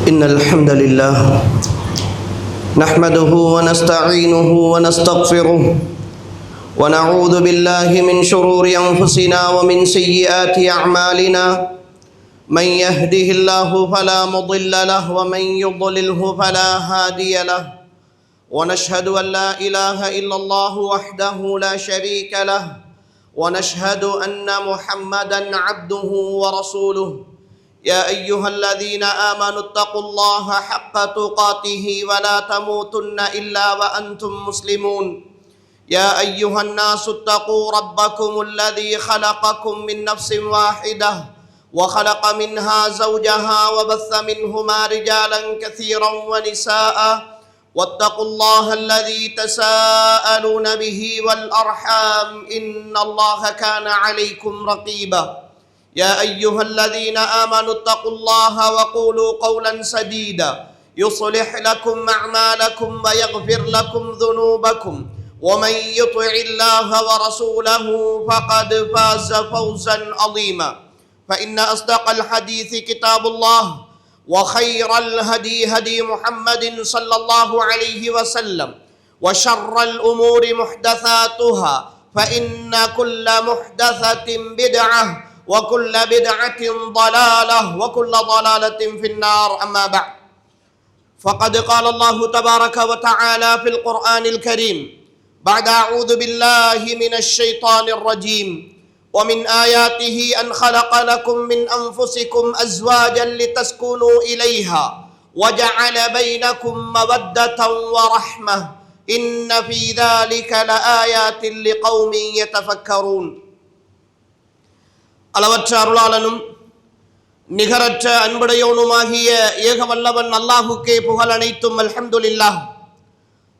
إن الحمد لله نحمده ونستعينه ونستغفره ونعوذ بالله من شرور أنفسنا ومن سيئات أعمالنا من يهده الله فلا مضل له ومن يضلله فلا هادي له ونشهد أن لا إله إلا الله وحده لا شريك له ونشهد أن محمدا عبده ورسوله يا أيها الذين آمنوا اتقوا الله حق تقاته ولا تموتن إلا وأنتم مسلمون يا أيها الناس اتقوا ربكم الذي خلقكم من نفس واحدة وخلق منها زوجها وبث منهما رجالا كثيرا ونساء واتقوا الله الذي تساءلون به والأرحام إن الله كان عليكم رقيبا يا أيها الذين آمنوا اتقوا الله وقولوا قولا سديدا يصلح لكم أعمالكم ويغفر لكم ذنوبكم ومن يطع الله ورسوله فقد فاز فوزا عظيما فإن أصدق الحديث كتاب الله وخير الهدي هدي محمد صلى الله عليه وسلم وشر الأمور محدثاتها فإن كل محدثة بدعة وكل بدعة ضلالة وكل ضلالة في النار أما بعد فقد قال الله تبارك وتعالى في القرآن الكريم بعد أعوذ بالله من الشيطان الرجيم ومن آياته أن خلق لكم من أنفسكم أزواجا لتسكنوا إليها وجعل بينكم مودة ورحمة إن في ذلك لآيات لقوم يتفكرون அளவற்ற அருளாளனும் நிகரற்ற அன்புடையவனுமாகிய ஏகவல்லவன் அல்லாஹுக்கே புகழ் அனைத்தும் அல்ஹம்துலில்லாஹ்.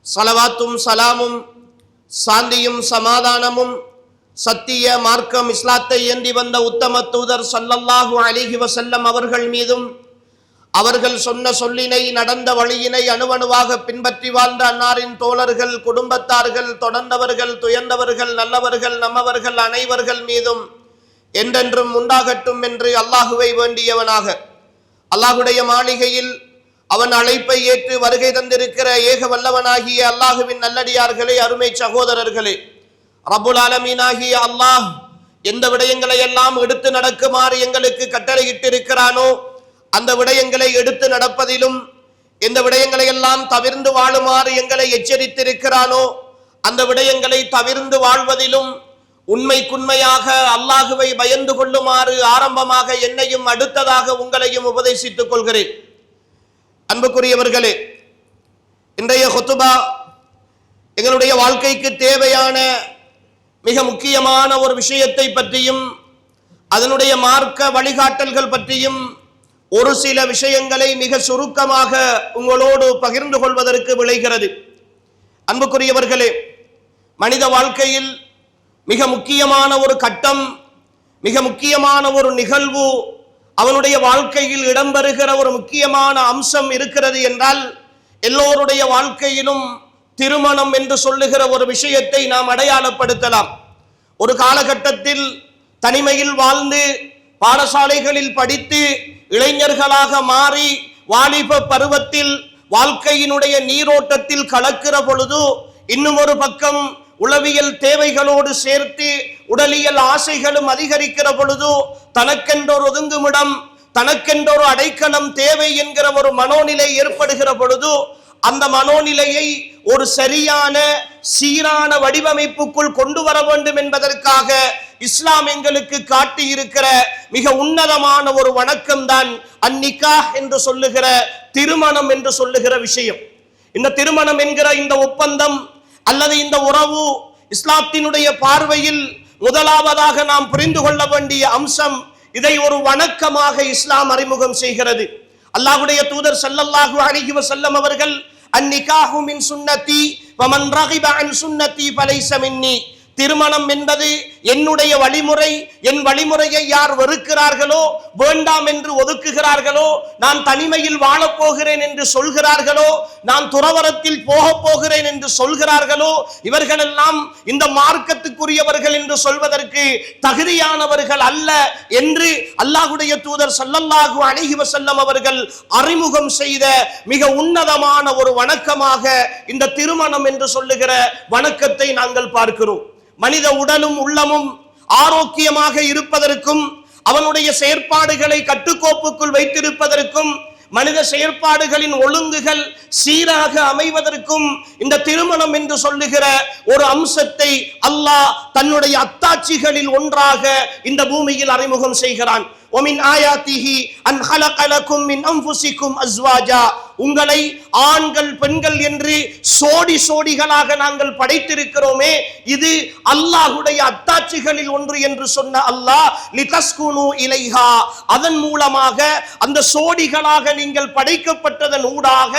ஸலவாத்தும் சலாமும் சாந்தியும் சமாதானமும் சத்திய மார்க்கம் இஸ்லாத்தை ஏந்தி வந்த உத்தம தூதர் ஸல்லல்லாஹு அலைஹி வஸல்லம் அவர்கள் மீதும் அவர்கள் சொன்ன சொல்லினை நடந்த வழியினை அணுவணுவாக பின்பற்றி வாழ்ந்த அன்னாரின் தோழர்கள் குடும்பத்தார்கள் தொடர்ந்தவர்கள் துயர்ந்தவர்கள் நல்லவர்கள் நம்மவர்கள் அனைவர்கள் மீதும் என்றென்றும் உண்டாகட்டும் என்று அல்லாஹுவை வேண்டியவனாக அல்லாஹுடைய மாளிகையில் அவன் அழைப்பை ஏற்று வருகை தந்திருக்கிற ஏக வல்லவனாகிய அல்லாஹுவின் நல்லடியார்களே, அருமை சகோதரர்களே, ரப்புல் ஆலமீனாகிய அல்லாஹ் எந்த விடயங்களை எல்லாம் எடுத்து நடக்குமாறு எங்களுக்கு கட்டளையிட்டிருக்கிறானோ அந்த விடயங்களை எடுத்து நடப்பதிலும் எந்த விடயங்களை எல்லாம் தவிர்ந்து வாழுமாறு எங்களை எச்சரித்திருக்கிறானோ அந்த விடயங்களை தவிர்ந்து வாழ்வதிலும் உண்மைக்குண்மையாக அல்லாஹுவை பயந்து கொள்ளுமாறு ஆரம்பமாக என்னையும் அடுத்ததாக உங்களையும் உபதேசித்துக் கொள்கிறேன். அன்புக்குரியவர்களே, இன்றைய ஹுத்துபா எங்களுடைய வாழ்க்கைக்கு தேவையான மிக முக்கியமான ஒரு விஷயத்தை பற்றியும் அதனுடைய மார்க்க வழிகாட்டல்கள் பற்றியும் ஒரு சில விஷயங்களை மிக சுருக்கமாக உங்களோடு பகிர்ந்து கொள்வதற்கு விளைகிறது. அன்புக்குரியவர்களே, மனித வாழ்க்கையில் மிக முக்கியமான ஒரு கட்டம், மிக முக்கியமான ஒரு நிகழ்வு, அவனுடைய வாழ்க்கையில் இடம்பெறுகிற ஒரு முக்கியமான அம்சம் இருக்கிறது என்றால் எல்லோருடைய வாழ்க்கையிலும் திருமணம் என்று சொல்லுகிற ஒரு விஷயத்தை நாம் அடையாளப்படுத்தலாம். ஒரு காலகட்டத்தில் தனிமையில் வாழ்ந்து பாடசாலைகளில் படித்து இளைஞர்களாக மாறி வாலிப பருவத்தில் வாழ்க்கையினுடைய நீரோட்டத்தில் கலக்கிற பொழுது இன்னும் ஒரு பக்கம் உளவியல் தேவைகளோடு சேர்த்து உடலியல் ஆசைகளும் அதிகரிக்கிற பொழுது தனக்கென்றொரு ஒதுங்குமிடம், தனக்கென்றொரு அடைக்கலம் தேவை என்கிற ஒரு மனோநிலை ஏற்படுகிற பொழுது அந்த மனோநிலையை ஒரு சரியான சீரான வடிவமைப்புக்குள் கொண்டு வர வேண்டும் என்பதற்காக இஸ்லாம் எங்களுக்கு காட்டியிருக்கிற மிக உன்னதமான ஒரு வணக்கம் தான் அந்நிக்காஹ் என்று சொல்லுகிற திருமணம் என்று சொல்லுகிற விஷயம். இந்த திருமணம் என்கிற இந்த ஒப்பந்தம் அல்லது இந்த உறவு இஸ்லாத்தினுடைய பார்வையில் முதலாவதாக நாம் புரிந்து கொள்ள வேண்டிய அம்சம், இதை ஒரு வணக்கமாக இஸ்லாம் அறிமுகம் செய்கிறது. அல்லாஹ்வுடைய தூதர் ஸல்லல்லாஹு அலைஹி வஸல்லம் அவர்கள் அந்நிகாஹு மின் சுன்னதி வமன் ரகிப அன் சுன்னதி ஃபலைஸ மின்னி, திருமணம் என்பது என்னுடைய வழிமுறை, என் வழிமுறையை யார் வெறுக்கிறார்களோ, வேண்டாம் என்று ஒதுக்குகிறார்களோ, நான் தனிமையில் வாழப்போகிறேன் என்று சொல்கிறார்களோ, நான் துறவரத்தில் போகப் போகிறேன் என்று சொல்கிறார்களோ, இவர்களெல்லாம் இந்த மார்க்கத்துக்குரியவர்கள் என்று சொல்வதற்கு தகுதியானவர்கள் அல்ல என்று அல்லாஹ்வுடைய தூதர் ஸல்லல்லாஹு அலைஹி வஸல்லம் அவர்கள் அறிமுகம் செய்த மிக உன்னதமான ஒரு வணக்கமாக இந்த திருமணம் என்று சொல்லுகிற வணக்கத்தை நாங்கள் பார்க்கிறோம். மனித உடலும் உள்ளமும் ஆரோக்கியமாக இருப்பதற்கும், அவனுடைய செயற்பாடுகளை கட்டுக்கோப்புக்குள் வைத்திருப்பதற்கும், மனித செயற்பாடுகளின் ஒழுங்குகள் சீராக அமைவதற்கும் இந்த திருமணம் என்று சொல்லுகிற ஒரு அம்சத்தை அல்லாஹ் தன்னுடைய அத்தாட்சிகளில் ஒன்றாக இந்த பூமியில் அறிமுகம் செய்கிறான். وَمِنْ آيَاتِهِ أَنْ خَلَقَ لَكُمْ مِنْ أَنْفُسِكُمْ أَزْوَاجًا, உங்களை ஆண்கள் பெண்கள் என்று சோடி சோடிகளாக நாங்கள் படைத்திருக்கிறோமே, இது அல்லாஹ்வுடைய அத்தாட்சிகளில் ஒன்று என்று சொன்ன அல்லாஹ் லிதஸ்குனு இலைஹா, அதன் மூலமாக அந்த சோடிகளாக நீங்கள் படைக்கப்பட்டதன் ஊடாக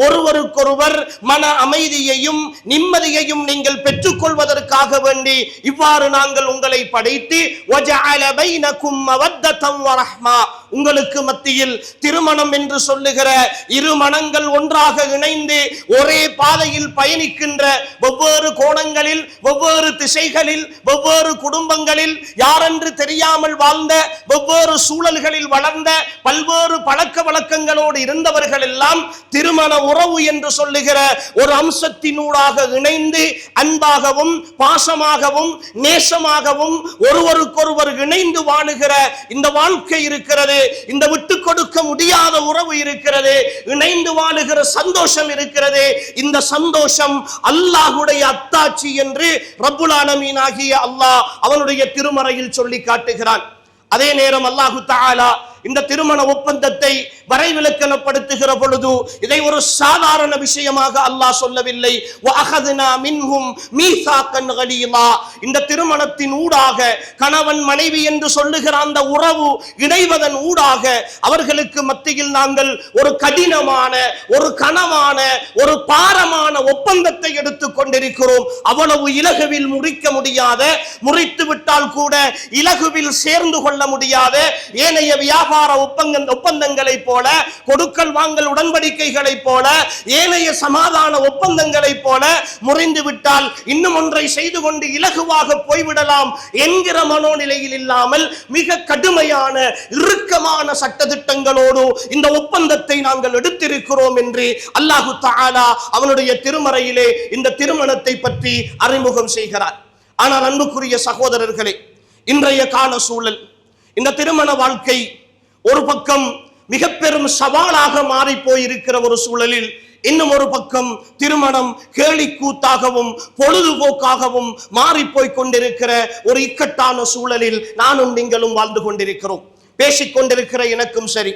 ஒருவருக்கொருவர் மன அமைதியையும் நிம்மதியையும் நீங்கள் பெற்றுக்கொள்வதற்காக வேண்டி இவ்வாறு நாங்கள் உங்களை படைத்து வஜஅல பைனகும் மவத்ததன் வரஹ்மா, உங்களுக்கு மத்தியில் திருமணம் என்று சொல்லுகிற இரு மனங்கள் ஒன்றாக இணைந்து ஒரே பாதையில் பயணிக்கின்ற, வெவ்வேறு கோணங்களில் வெவ்வேறு திசைகளில் வெவ்வேறு குடும்பங்களில் யாரென்று தெரியாமல் வாழ்ந்த, வெவ்வேறு சூழல்களில் வளர்ந்த, பல்வேறு பழக்க வழக்கங்களோடு இருந்தவர்கள் எல்லாம் திருமண உறவு என்று சொல்லுகிற ஒரு அம்சத்தினூடாக இணைந்து அன்பாகவும் பாசமாகவும் நேசமாகவும் ஒருவருக்கொருவர் இணைந்து வாழுகிற இந்த வாழ்க்கை இருக்கிறது. இந்த விட்டு கொடுக்க முடியாத உறவு இருக்கிறது, இணைந்து வாழுகிற சந்தோஷம் இருக்கிறது. இந்த சந்தோஷம் அல்லாஹ்வுடைய அத்தாட்சி என்று ரப்புல் ஆலமீன் ஆகிய அல்லாஹ் அவனுடைய திருமறையில் சொல்லி காட்டுகிறான். அதே நேரம் அல்லாஹு தஆலா இந்த திருமண ஒப்பந்தத்தை வரைவிலக்கணப்படுத்துகிற பொழுது இதை ஒரு சாதாரண விஷயமாக அல்லாஹ் சொல்லவில்லை. வஅഖذனா மின்ஹும் மீசாக்கன் கலீலா, இந்த திருமணத்தின் ஊடாக கணவன் மனைவி என்று சொல்லுகிற அந்த உறவு இணைவதன் ஊடாக அவர்களுக்கு மத்தியில் நாங்கள் ஒரு கடினமான, ஒரு கனமான, ஒரு பாரமான ஒப்பந்தத்தை எடுத்துக் கொண்டிருக்கிறோம். அவ்வளவு இலகுவில் முறிக்க முடியாத, முறித்து விட்டால் கூட இலகுவில் சேர்ந்து கொள்ள முடியாத ஏனைய வியாபார ஒப்பந்தங்களை போல, கொடுக்கல் வாங்கல் உடன்படிக்கைகளை போல, ஏனைய சமாதான ஒப்பந்தங்களை போல முறிந்து விட்டால் இன்னும் ஒன்றை செய்து கொண்டு இலகுவாக போய்விடலாம் என்கிற மனோநிலையில் இல்லாமல் மிக கடுமையான இறுக்கமான சட்டதிட்டங்களோடு இந்த ஒப்பந்தத்தை நாங்கள் எடுத்திருக்கிறோம் என்று அல்லாஹு தஆலா அவனுடைய திருமறையிலே இந்த திருமணத்தை பற்றி அறிமுகம் செய்கிறார். ஆனால் அன்புக்குரிய சகோதரர்களே, இன்றைய கால சூழல், இந்த திருமண வாழ்க்கை ஒரு பக்கம் மிக பெரும் சவாலாக மாறி போயிருக்கிற ஒரு சூழலில், இன்னும் ஒரு பக்கம் திருமணம் கேலிக்கூத்தாகவும் பொழுதுபோக்காகவும் மாறி போய் கொண்டிருக்கிற ஒரு இக்கட்டான சூழலில் நானும் நீங்களும் வாழ்ந்து கொண்டிருக்கிறோம். பேசிக்கொண்டிருக்கிற எனக்கும் சரி,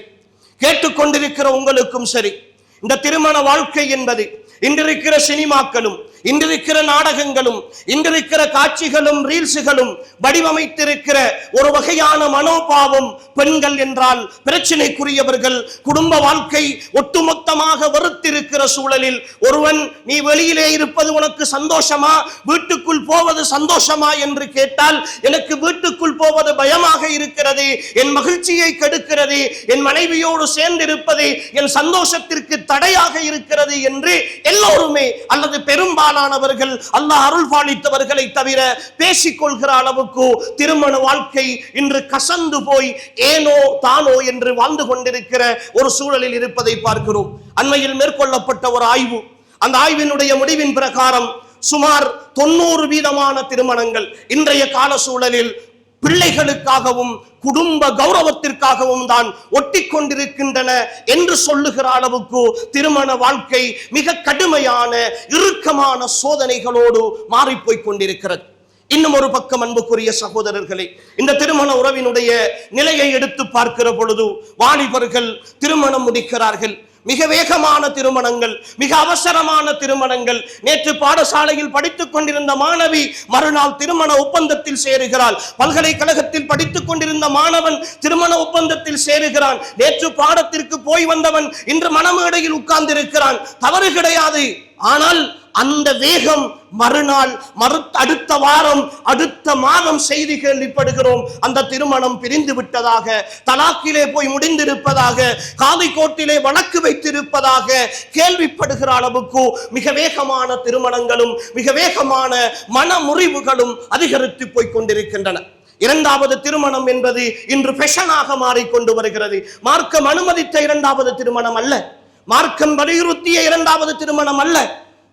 கேட்டுக்கொண்டிருக்கிற உங்களுக்கும் சரி, இந்த திருமண வாழ்க்கை என்பது இன்றிருக்கிற சினிமாக்களும், இன்றிருக்கிற நாடகங்களும், இன்றிருக்கிற காட்சிகளும் ரீல்ஸுகளும் வடிவமைத்திருக்கிற ஒரு வகையான மனோபாவம். பெண்கள் என்றால் பிரச்சனைக்குரியவர்கள், குடும்ப வாழ்க்கை ஒட்டுமொத்தமாக வெறுத்திருக்கிற சூழலில் ஒருவன் நீ வெளியிலே இருப்பது உனக்கு சந்தோஷமா, வீட்டுக்குள் போவது சந்தோஷமா என்று கேட்டால், எனக்கு வீட்டுக்குள் போவது பயமாக இருக்கிறது, என் மகிழ்ச்சியை கெடுக்கிறது, என் மனைவியோடு சேர்ந்திருப்பது என் சந்தோஷத்திற்கு தடையாக இருக்கிறது என்று எல்லோருமே அல்லது பெரும்பாலானவர்கள், அல்லாஹ் அருள் பாலித்தவர்களை தவிர பேசிக்கொள்கிற அளவுக்கு திருமண வாழ்க்கை இன்று கசந்து போய் ஏனோ தானோ என்று வாழ்ந்து கொண்டிருக்கிற ஒரு சூழலில் இருப்பதை பார்க்கிறோம். அண்மையில் மேற்கொள்ளப்பட்ட ஒரு ஆய்வு, அந்த ஆய்வினுடைய முடிவின் பிரகாரம் சுமார் 90% திருமணங்கள் இன்றைய கால சூழலில் பிள்ளைகளுக்காகவும் குடும்ப கௌரவத்திற்காகவும் தான் ஒட்டி கொண்டிருக்கின்றன என்று சொல்லுகிற அளவுக்கு திருமண வாழ்க்கை மிக கடுமையான இறுக்கமான சோதனைகளோடு மாறிப்போய் கொண்டிருக்கிறது. இன்னும் ஒரு பக்கம் அன்புக்குரிய சகோதரர்களே, இந்த திருமண உறவினுடைய நிலையை எடுத்து பார்க்கிற பொழுது வாலிபர்கள் திருமணம் முடிக்கிறார்கள். மிக வேகமான திருமணங்கள், மிக அவசரமான திருமணங்கள். நேற்று பாடசாலையில் படித்துக் கொண்டிருந்த மாணவி மறுநாள் திருமண ஒப்பந்தத்தில் சேருகிறாள். பல்கலைக்கழகத்தில் படித்துக் கொண்டிருந்த மாணவன் திருமண ஒப்பந்தத்தில் சேருகிறான். நேற்று பாடத்திற்கு போய் வந்தவன் இன்று மணமேடையில் உட்கார்ந்திருக்கிறான். தவறு கிடையாது. ஆனால் அந்த வேகம் மறுநாள் அடுத்த வாரம் அடுத்த மாதம் செய்தி கேள்விப்படுகிறோம், அந்த திருமணம் பிரிந்து விட்டதாக, தலாக்கிலே போய் முடிந்திருப்பதாக, காதை கோட்டிலே வழக்கு வைத்திருப்பதாக கேள்விப்படுகிற அளவுக்கு மிக வேகமான திருமணங்களும் மிக வேகமான மனமுறிவுகளும் அதிகரித்து போய் கொண்டிருக்கின்றன. இரண்டாவது திருமணம் என்பது இன்று ஃபேஷனாக மாறிக்கொண்டு வருகிறது. மார்க்கம் அனுமதித்த இரண்டாவது திருமணம் அல்ல, மார்க்கம் வலியுறுத்திய இரண்டாவது திருமணம் அல்ல.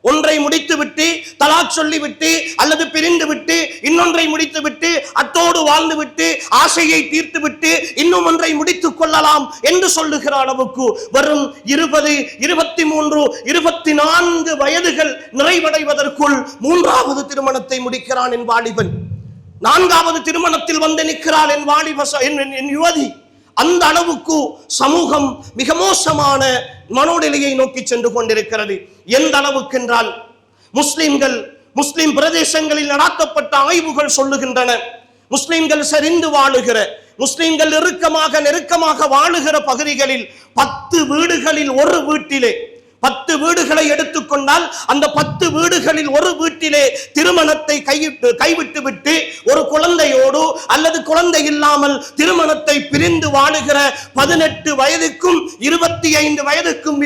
ஒன்றை முடித்துவிட்டு தலாக் சொல்லிவிட்டு அல்லது பிரிந்து விட்டு இன்னொன்றை முடித்துவிட்டு அத்தோடு வாழ்ந்துவிட்டு ஆசையை தீர்த்துவிட்டு இன்னும் ஒன்றை முடித்துக் கொள்ளலாம் என்று சொல்லுகிற அளவுக்கு வரும் 20, 23, 24 வயதுகள் நிறைவடைவதற்குள் மூன்றாவது திருமணத்தை முடிக்கிறான் என் வாலிபன், நான்காவது திருமணத்தில் வந்து நிற்கிறாள் என் என் யுவதி. அந்த அளவுக்கு சமூகம் மிக மோசமான மனோநிலையை நோக்கி சென்று கொண்டிருக்கிறது. எந்த அளவுக்கு என்றால், முஸ்லிம் பிரதேசங்களில் நடத்தப்பட்ட ஆய்வுகள் சொல்லுகின்றன, முஸ்லிம்கள் சரிந்து வாழுகிற, முஸ்லிம்கள் நெருக்கமாக வாழுகிற பகுதிகளில் 10 வீடுகளில் ஒரு வீட்டிலே 10 வீடுகளை எடுத்துக்கொண்டால் அந்த 10 வீடுகளில் ஒரு வீட்டிலே திருமணத்தை கைவிட்டு விட்டு ஒரு குழந்தையோடு அல்லது குழந்தை இல்லாமல் திருமணத்தை பிரிந்து வாழுகிற 18 வயதுக்கும் 25 வயதுக்கும்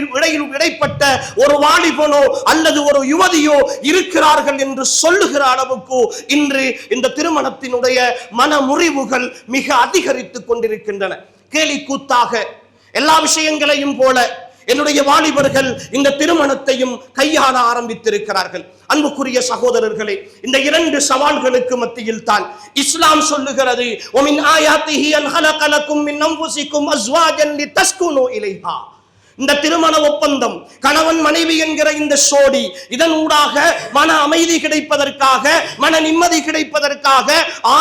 இடைப்பட்ட ஒரு வாலிபனோ அல்லது ஒரு யுவதியோ இருக்கிறார்கள் என்று சொல்லுகிற அளவுக்கு இன்று இந்த திருமணத்தினுடைய மனமுறிவுகள் மிக அதிகரித்துக் கொண்டிருக்கின்றன. கேலி கூத்தாக எல்லா விஷயங்களையும் போல என்னுடைய வாலிபர்கள் இந்த திருமணத்தையும் கையாள ஆரம்பித்திருக்கிறார்கள். அன்புக்குரிய சகோதரர்களே, இந்த 2 சவால்களுக்கு மத்தியில் தான் இஸ்லாம் சொல்லுகிறது, ஒமின் ஆயாத்திஹி அன் ஹலக லகும் மின் அன்ஃபுசிகும் அஸ்வாஜன் லிதஸ்குனு இலைஹா. இந்த திருமண ஒப்பந்தம், கணவன் மனைவி என்கிற இந்த சோடி, இதன் ஊடாக மன அமைதி கிடைப்பதற்காக, மன நிம்மதி கிடைப்பதற்காக,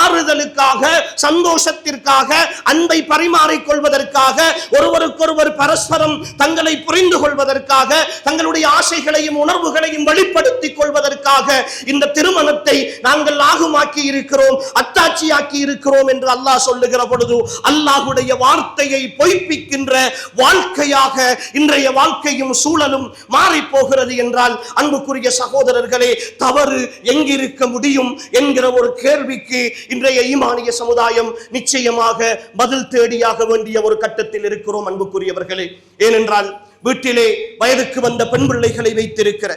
ஆறுதலுக்காக, சந்தோஷத்திற்காக, அன்பை பரிமாறிக் கொள்வதற்காக, ஒருவருக்கொருவர் பரஸ்பரம் தங்களை புரிந்து கொள்வதற்காக, தங்களுடைய ஆசைகளையும் உணர்வுகளையும் வெளிப்படுத்திக் கொள்வதற்காக இந்த திருமணத்தை நாங்கள் ஆகுமாக்கி இருக்கிறோம், அத்தாட்சியாக்கி இருக்கிறோம் என்று அல்லாஹ் சொல்லுகிற பொழுது, அல்லாஹ்வுடைய வார்த்தையை பொய்ப்பிக்கின்ற வாழ்க்கையாக இன்றைய வாழ்க்கையும் சூழலும் மாறி போகிறது என்றால், அன்புக்குரிய சகோதரர்களே, தவறு எங்கிருக்க முடியும் என்கிற ஒரு கேள்விக்கு இன்றைய ஈமானிய சமுதாயம் நிச்சயமாக பதில் தேடியாக வேண்டிய ஒரு கட்டத்தில் இருக்கிறோம் அன்புக்குரியவர்களே. ஏனென்றால் வீட்டிலே வயதுக்கு வந்த பெண் பிள்ளைகளை வைத்திருக்கிற,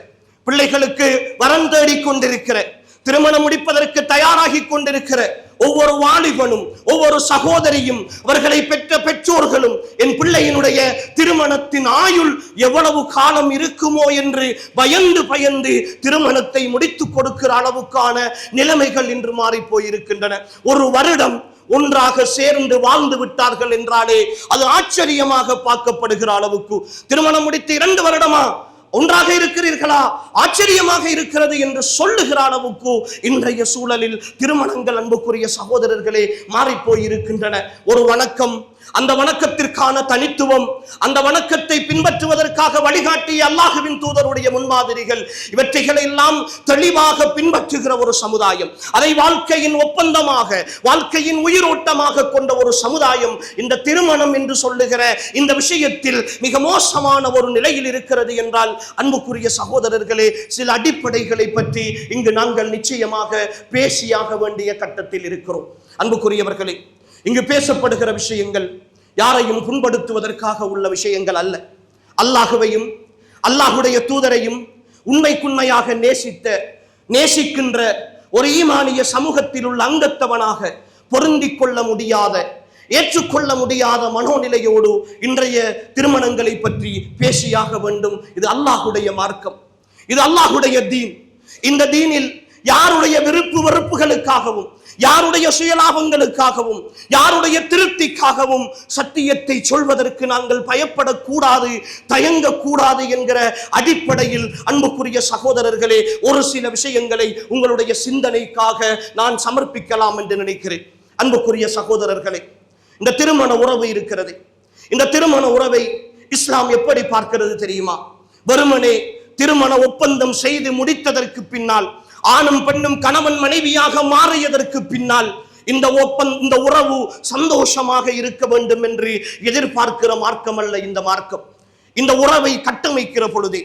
பிள்ளைகளுக்கு வரம் தேடிக்கொண்டிருக்கிற, திருமணம் முடிப்பதற்கு தயாராகி கொண்டிருக்கிற ஒவ்வொரு வாலிபனும் ஒவ்வொரு சகோதரியும் அவர்களை பெற்ற பெற்றோர்களும் என் பிள்ளையினுடைய திருமணத்தின் ஆயுள் எவ்வளவு காலம் இருக்குமோ என்று பயந்து திருமணத்தை முடித்துக் கொடுக்கிற அளவுக்கான நிலைமைகள் இன்று மாறி போயிருக்கின்றன. ஒரு வருடம் ஒன்றாக சேர்ந்து வாழ்ந்து விட்டார்கள் என்றாலே அது ஆச்சரியமாக பார்க்கப்படுகிற அளவுக்கு, திருமணம் முடித்து 2 வருடமா ஒன்றாக இருக்கிறீர்களா, ஆச்சரியமாக இருக்கிறது என்று சொல்லுகிற அளவுக்கு இன்றைய சூழலில் திருமணங்கள் அன்புக்குரிய சகோதரர்களே மாறி போயிருக்கின்றன. ஒரு வணக்கம், அந்த வணக்கத்திற்கான தனித்துவம், அந்த வணக்கத்தை பின்பற்றுவதற்காக வழிகாட்டிய அல்லாஹ்வின் தூதருடைய முன்மாதிரிகள், இவற்றைகளை எல்லாம் தெளிவாக பின்பற்றுகிற ஒரு சமுதாயம், அதை வாழ்க்கையின் ஒப்பந்தமாக, வாழ்க்கையின் உயிரோட்டமாக கொண்ட ஒரு சமுதாயம் இந்த திருமணம் என்று சொல்லுகிற இந்த விஷயத்தில் மிக மோசமான ஒரு நிலையில் இருக்கிறது என்றால், அன்புக்குரிய சகோதரர்களே, சில அடிப்படைகளை பற்றி இங்கு நாங்கள் நிச்சயமாக பேசியாக வேண்டிய கட்டத்தில் இருக்கிறோம். அன்புக்குரியவர்களே, இங்கு பேசப்படுகிற விஷயங்கள் யாரையும் புண்படுத்துவதற்காக உள்ள விஷயங்கள் அல்ல. அல்லாஹுவையும் அல்லாஹுடைய தூதரையும் உண்மைக்குண்மையாக நேசிக்கின்ற ஒரு ஈமானிய சமூகத்தில் உள்ள அங்கத்தவனாக பொருந்திக் கொள்ள முடியாத, ஏற்றுக்கொள்ள முடியாத மனோநிலையோடு இன்றைய திருமணங்களை பற்றி பேசியாக வேண்டும். இது அல்லாஹுடைய மார்க்கம், இது அல்லாஹுடைய தீன். இந்த தீனில் யாருடைய விருப்பு வெறுப்புகளுக்காகவும், யாருடைய சுயலாபங்களுக்காகவும், யாருடைய திருப்திக்காகவும் சத்தியத்தை சொல்வதற்கு நாங்கள் பயப்படக்கூடாது, தயங்கக்கூடாது என்கிற அடிப்படையில் அன்புக்குரிய சகோதரர்களே, ஒரு சில விஷயங்களை உங்களுடைய சிந்தனைக்காக நான் சமர்ப்பிக்கலாம் என்று நினைக்கிறேன். அன்புக்குரிய சகோதரர்களே, இந்த திருமண உறவு இருக்கிறது, இந்த திருமண உறவை இஸ்லாம் எப்படி பார்க்கிறது தெரியுமா? வெறுமனே திருமண ஒப்பந்தம் செய்து முடித்ததற்கு பின்னால், ஆணும் பெண்ணும் கணவன் மனைவியாக மாறியதற்கு பின்னால் இந்த உறவு சந்தோஷமாக இருக்க வேண்டும் என்று எதிர்பார்க்கிற மார்க்கம் அல்ல இந்த மார்க்கம். இந்த உறவை கட்டமைக்கிற பொழுதே,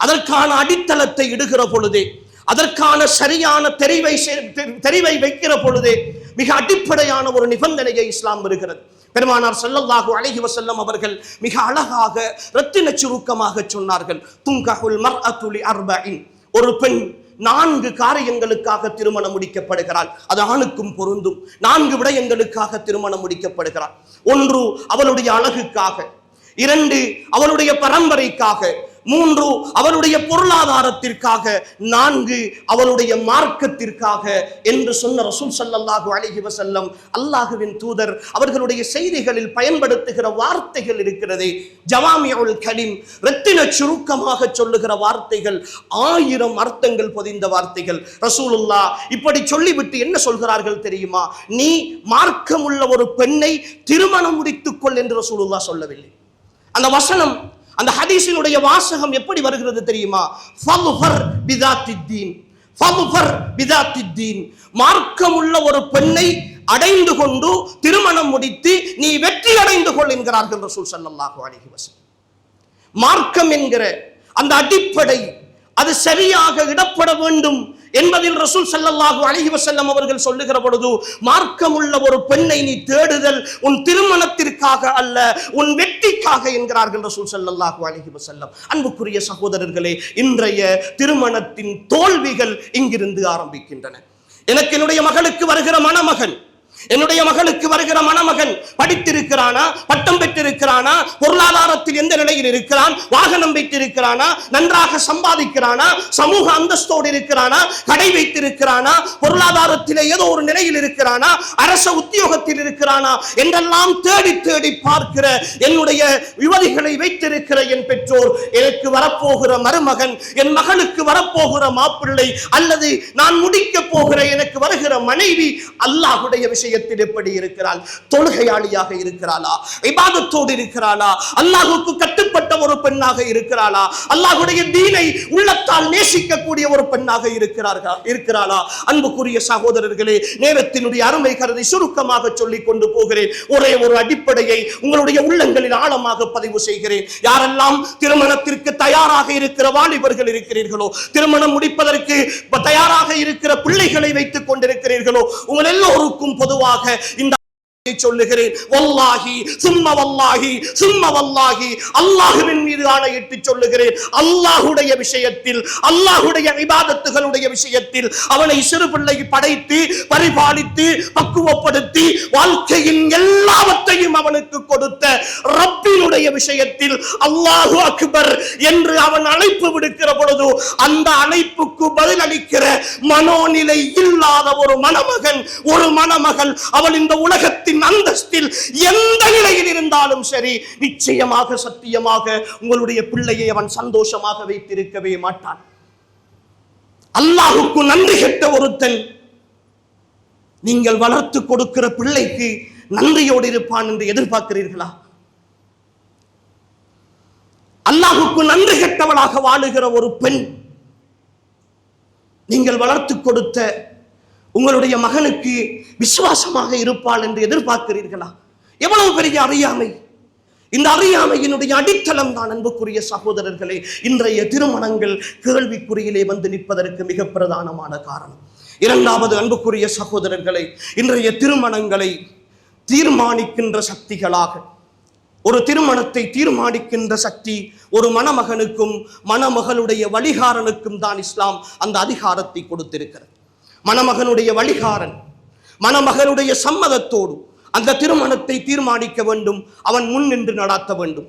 அதற்கான அடித்தளத்தை இடுகிற பொழுதே, அதற்கான சரியான தெரிவை வைக்கிற பொழுதே மிக அடிப்படையான ஒரு நிபந்தனையை இஸ்லாம் வருகிறது. பெருமானார் ஸல்லல்லாஹு அலைஹி வஸல்லம் அவர்கள் மிக அழகாக ரத்தின சுருக்கமாக சொன்னார்கள், துங்கஹுல் மர்அத்து லி அர்பஇன், ஒரு பெண் 4 காரியங்களுக்காக திருமணம் முடிக்கப்படுகிறாள். அது ஆணுக்கும் பொருந்தும். 4 விடயங்களுக்காக திருமணம் முடிக்கப்படுகிறாள். 1 அவளுடைய அழகுக்காக, 2 அவளுடைய பரம்பரைக்காக, 3 அவளுடைய பொருளாதாரத்திற்காக, 4 அவளுடைய மார்க்கத்திற்காக என்று சொன்ன ரசூல் ஸல்லல்லாஹு அலைஹி வஸல்லம் அல்லாஹ்வின் தூதர் அவர்களுடைய செய்திகளில் பயன்படுத்துகிற வார்த்தைகள் இருக்கிறதே, ஜவாமிஉல் கலீம், ரத்தின சுருக்கமாக சொல்லுகிற வார்த்தைகள், 1000 அர்த்தங்கள் பொதிந்த வார்த்தைகள். ரசூலுல்லாஹ் இப்படி சொல்லிவிட்டு என்ன சொல்கிறார்கள் தெரியுமா? நீ மார்க்கமுள்ள ஒரு பெண்ணை திருமணம் முடித்துக்கொள் என்று ரசூலுல்லாஹ் சொல்லவில்லை. அந்த வசனம், அந்த ஹதீஸினுடைய வாசகம் எப்படி வருகிறது தெரியுமா? ஃபல்ஃபர் பிதாத்தித்தீன், ஃபல்ஃபர் பிதாத்தித்தீன், மார்க்கமுள்ள ஒரு பெண்ணை அடைந்து கொண்டு திருமணம் முடித்து நீ வெற்றி அடைந்து கொள் என்கிறார்கள் ரசூல் ஸல்லல்லாஹு அலைஹி வஸல்லம். மார்க்கம் என்கிற அந்த அடிப்படை அது சரியாக இடப்பட வேண்டும் என்பதில் ரசூல் ஸல்லல்லாஹு அலைஹி வஸல்லம் அவர்கள் சொல்லுகிற பொழுது, மார்க்கமுள்ள ஒரு பெண்ணை நீ தேடுதல் உன் திருமணத்திற்காக அல்ல, உன் வெற்றிக்காக என்கிறார்கள் ரசூல் ஸல்லல்லாஹு அலைஹி வஸல்லம். அன்புக்குரிய சகோதரர்களே, இன்றைய திருமணத்தின் தோல்விகள் இங்கிருந்து ஆரம்பிக்கின்றன. எனக்கு என்னுடைய மகளுக்கு வருகிற மணமகன், என்னுடைய மகளுக்கு வருகிற மணமகன் படித்திருக்கிறானா, பட்டம் பெற்றிருக்கிறானா, பொருளாதாரத்தில் எந்த நிலையில் இருக்கிறான், வாகனம் வைத்திருக்கிறானா, நன்றாக சம்பாதிக்கிறானா, சமூக அந்தஸ்தோடு இருக்கிறானா, கடை வைத்திருக்கிறானா, பொருளாதாரத்திலே ஏதோ ஒரு நிலையில் இருக்கிறானா, அரச உத்தியோகத்தில் இருக்கிறானா என்றெல்லாம் தேடி தேடி பார்க்கிற என்னுடைய யுவதிகளை வைத்திருக்கிற என் பெற்றோர், எனக்கு வரப்போகிற மருமகன், என் மகளுக்கு வரப்போகிற மாப்பிள்ளை, அல்லது நான் முடிக்க போகிற எனக்கு வருகிற மனைவி அல்லாஹ்வுடைய விஷயத்தில் எப்படி இருக்கிறாள்? தொழுகையாளியாக இருக்கிறாளா? இபாதத்தோடு இருக்கிறாளா? அல்லாஹ்வுக்கு கட்டுப்பட்ட ஒரு பெண்ணாக இருக்கிறாளா? அல்லாஹ்வுடைய தீனை உள்ளத்தால் நேசிக்கக்கூடிய ஒரு பெண்ணாக இருக்கிறாளா? அன்புக்குரிய சகோதரர்களே, நேரத்தினுடைய அருமை கருதி சுருக்கமாக சொல்லிக் கொண்டு போகிறேன். ஒரே ஒரு அடிப்படையை உங்களுடைய உள்ளங்களில் ஆழமாக பதிவு செய்கிறேன். யாரெல்லாம் திருமணத்திற்கு தயாராக இருக்கிற வாலிபர்கள் இருக்கிறீர்களோ, திருமணம் முடிப்பதற்கு தயாராக இருக்கிற பிள்ளைகளை வைத்துக் கொண்டிருக்கிறீர்களோ, உங்கள் எல்லோருக்கும் பொதுவாக இந்த சொல்லுகிறேன், வல்லாஹி சும்ம வல்லாஹி சும்ம வல்லாஹி, அல்லாஹ்வின் மீது ஆணையிட்டு சொல்லுகிறேன், அல்லாஹ்வுடைய விஷயத்தில், அல்லாஹ்வுடைய இபாதத்துகளுடைய விஷயத்தில், அவனை சிறு பிள்ளை படைத்து பரிபாலித்து பக்குவப்படுத்தி வாழ்க்கையின் எல்லாவற்றையும் அவனுக்கு கொடுத்த ரப்பினுடைய விஷயத்தில் அல்லாஹு அக்பர் என்று அவன் அழைப்பு விடுக்கிற பொழுது அந்த அழைப்புக்கு பதில் அளிக்கிற மனோநிலை இல்லாத ஒரு மணமகன், ஒரு மணமகள், அவள் இந்த உலகத்தில் அந்தஸ்தில் எந்த நிலையில் இருந்தாலும் சரி, நிச்சயமாக சத்தியமாக உங்களுடைய பிள்ளையை அவன் சந்தோஷமாக வைத்திருக்கவே மாட்டான். அல்லாஹ்வுக்கு நன்றி கெட்ட ஒருத்தன் நீங்கள் வளர்த்து கொடுக்கிற பிள்ளைக்கு நன்றியோடு இருப்பான் என்று எதிர்பார்க்கிறீர்களா? அல்லாஹ்வுக்கு நன்றி கெட்டவளாக வாழுகிற ஒரு பெண் நீங்கள் வளர்த்து கொடுத்த உங்களுடைய மகனுக்கு விசுவாசமாக இருப்பாள் என்று எதிர்பார்க்கிறீர்களா? எவ்வளவு பெரிய அறியாமை! இந்த அறியாமையினுடைய அடித்தளம் தான் அன்புக்குரிய சகோதரர்களே இன்றைய திருமணங்கள் கேள்விக்குறியிலே வந்து நிற்பதற்கு மிக பிரதானமான காரணம். இரண்டாவது, அன்புக்குரிய சகோதரர்களே, இன்றைய திருமணங்களை தீர்மானிக்கின்ற சக்திகளாக, ஒரு திருமணத்தை தீர்மானிக்கின்ற சக்தி ஒரு மணமகனுக்கும் மணமகளுடைய வழிகாரனுக்கும் தான் இஸ்லாம் அந்த அதிகாரத்தை கொடுத்திருக்கிறது. மணமகனுடைய வழிகாரன் மணமகனுடைய சம்மதத்தோடு அந்த திருமணத்தை தீர்மானிக்க வேண்டும். அவன் முன் நின்று நடாத்த வேண்டும்.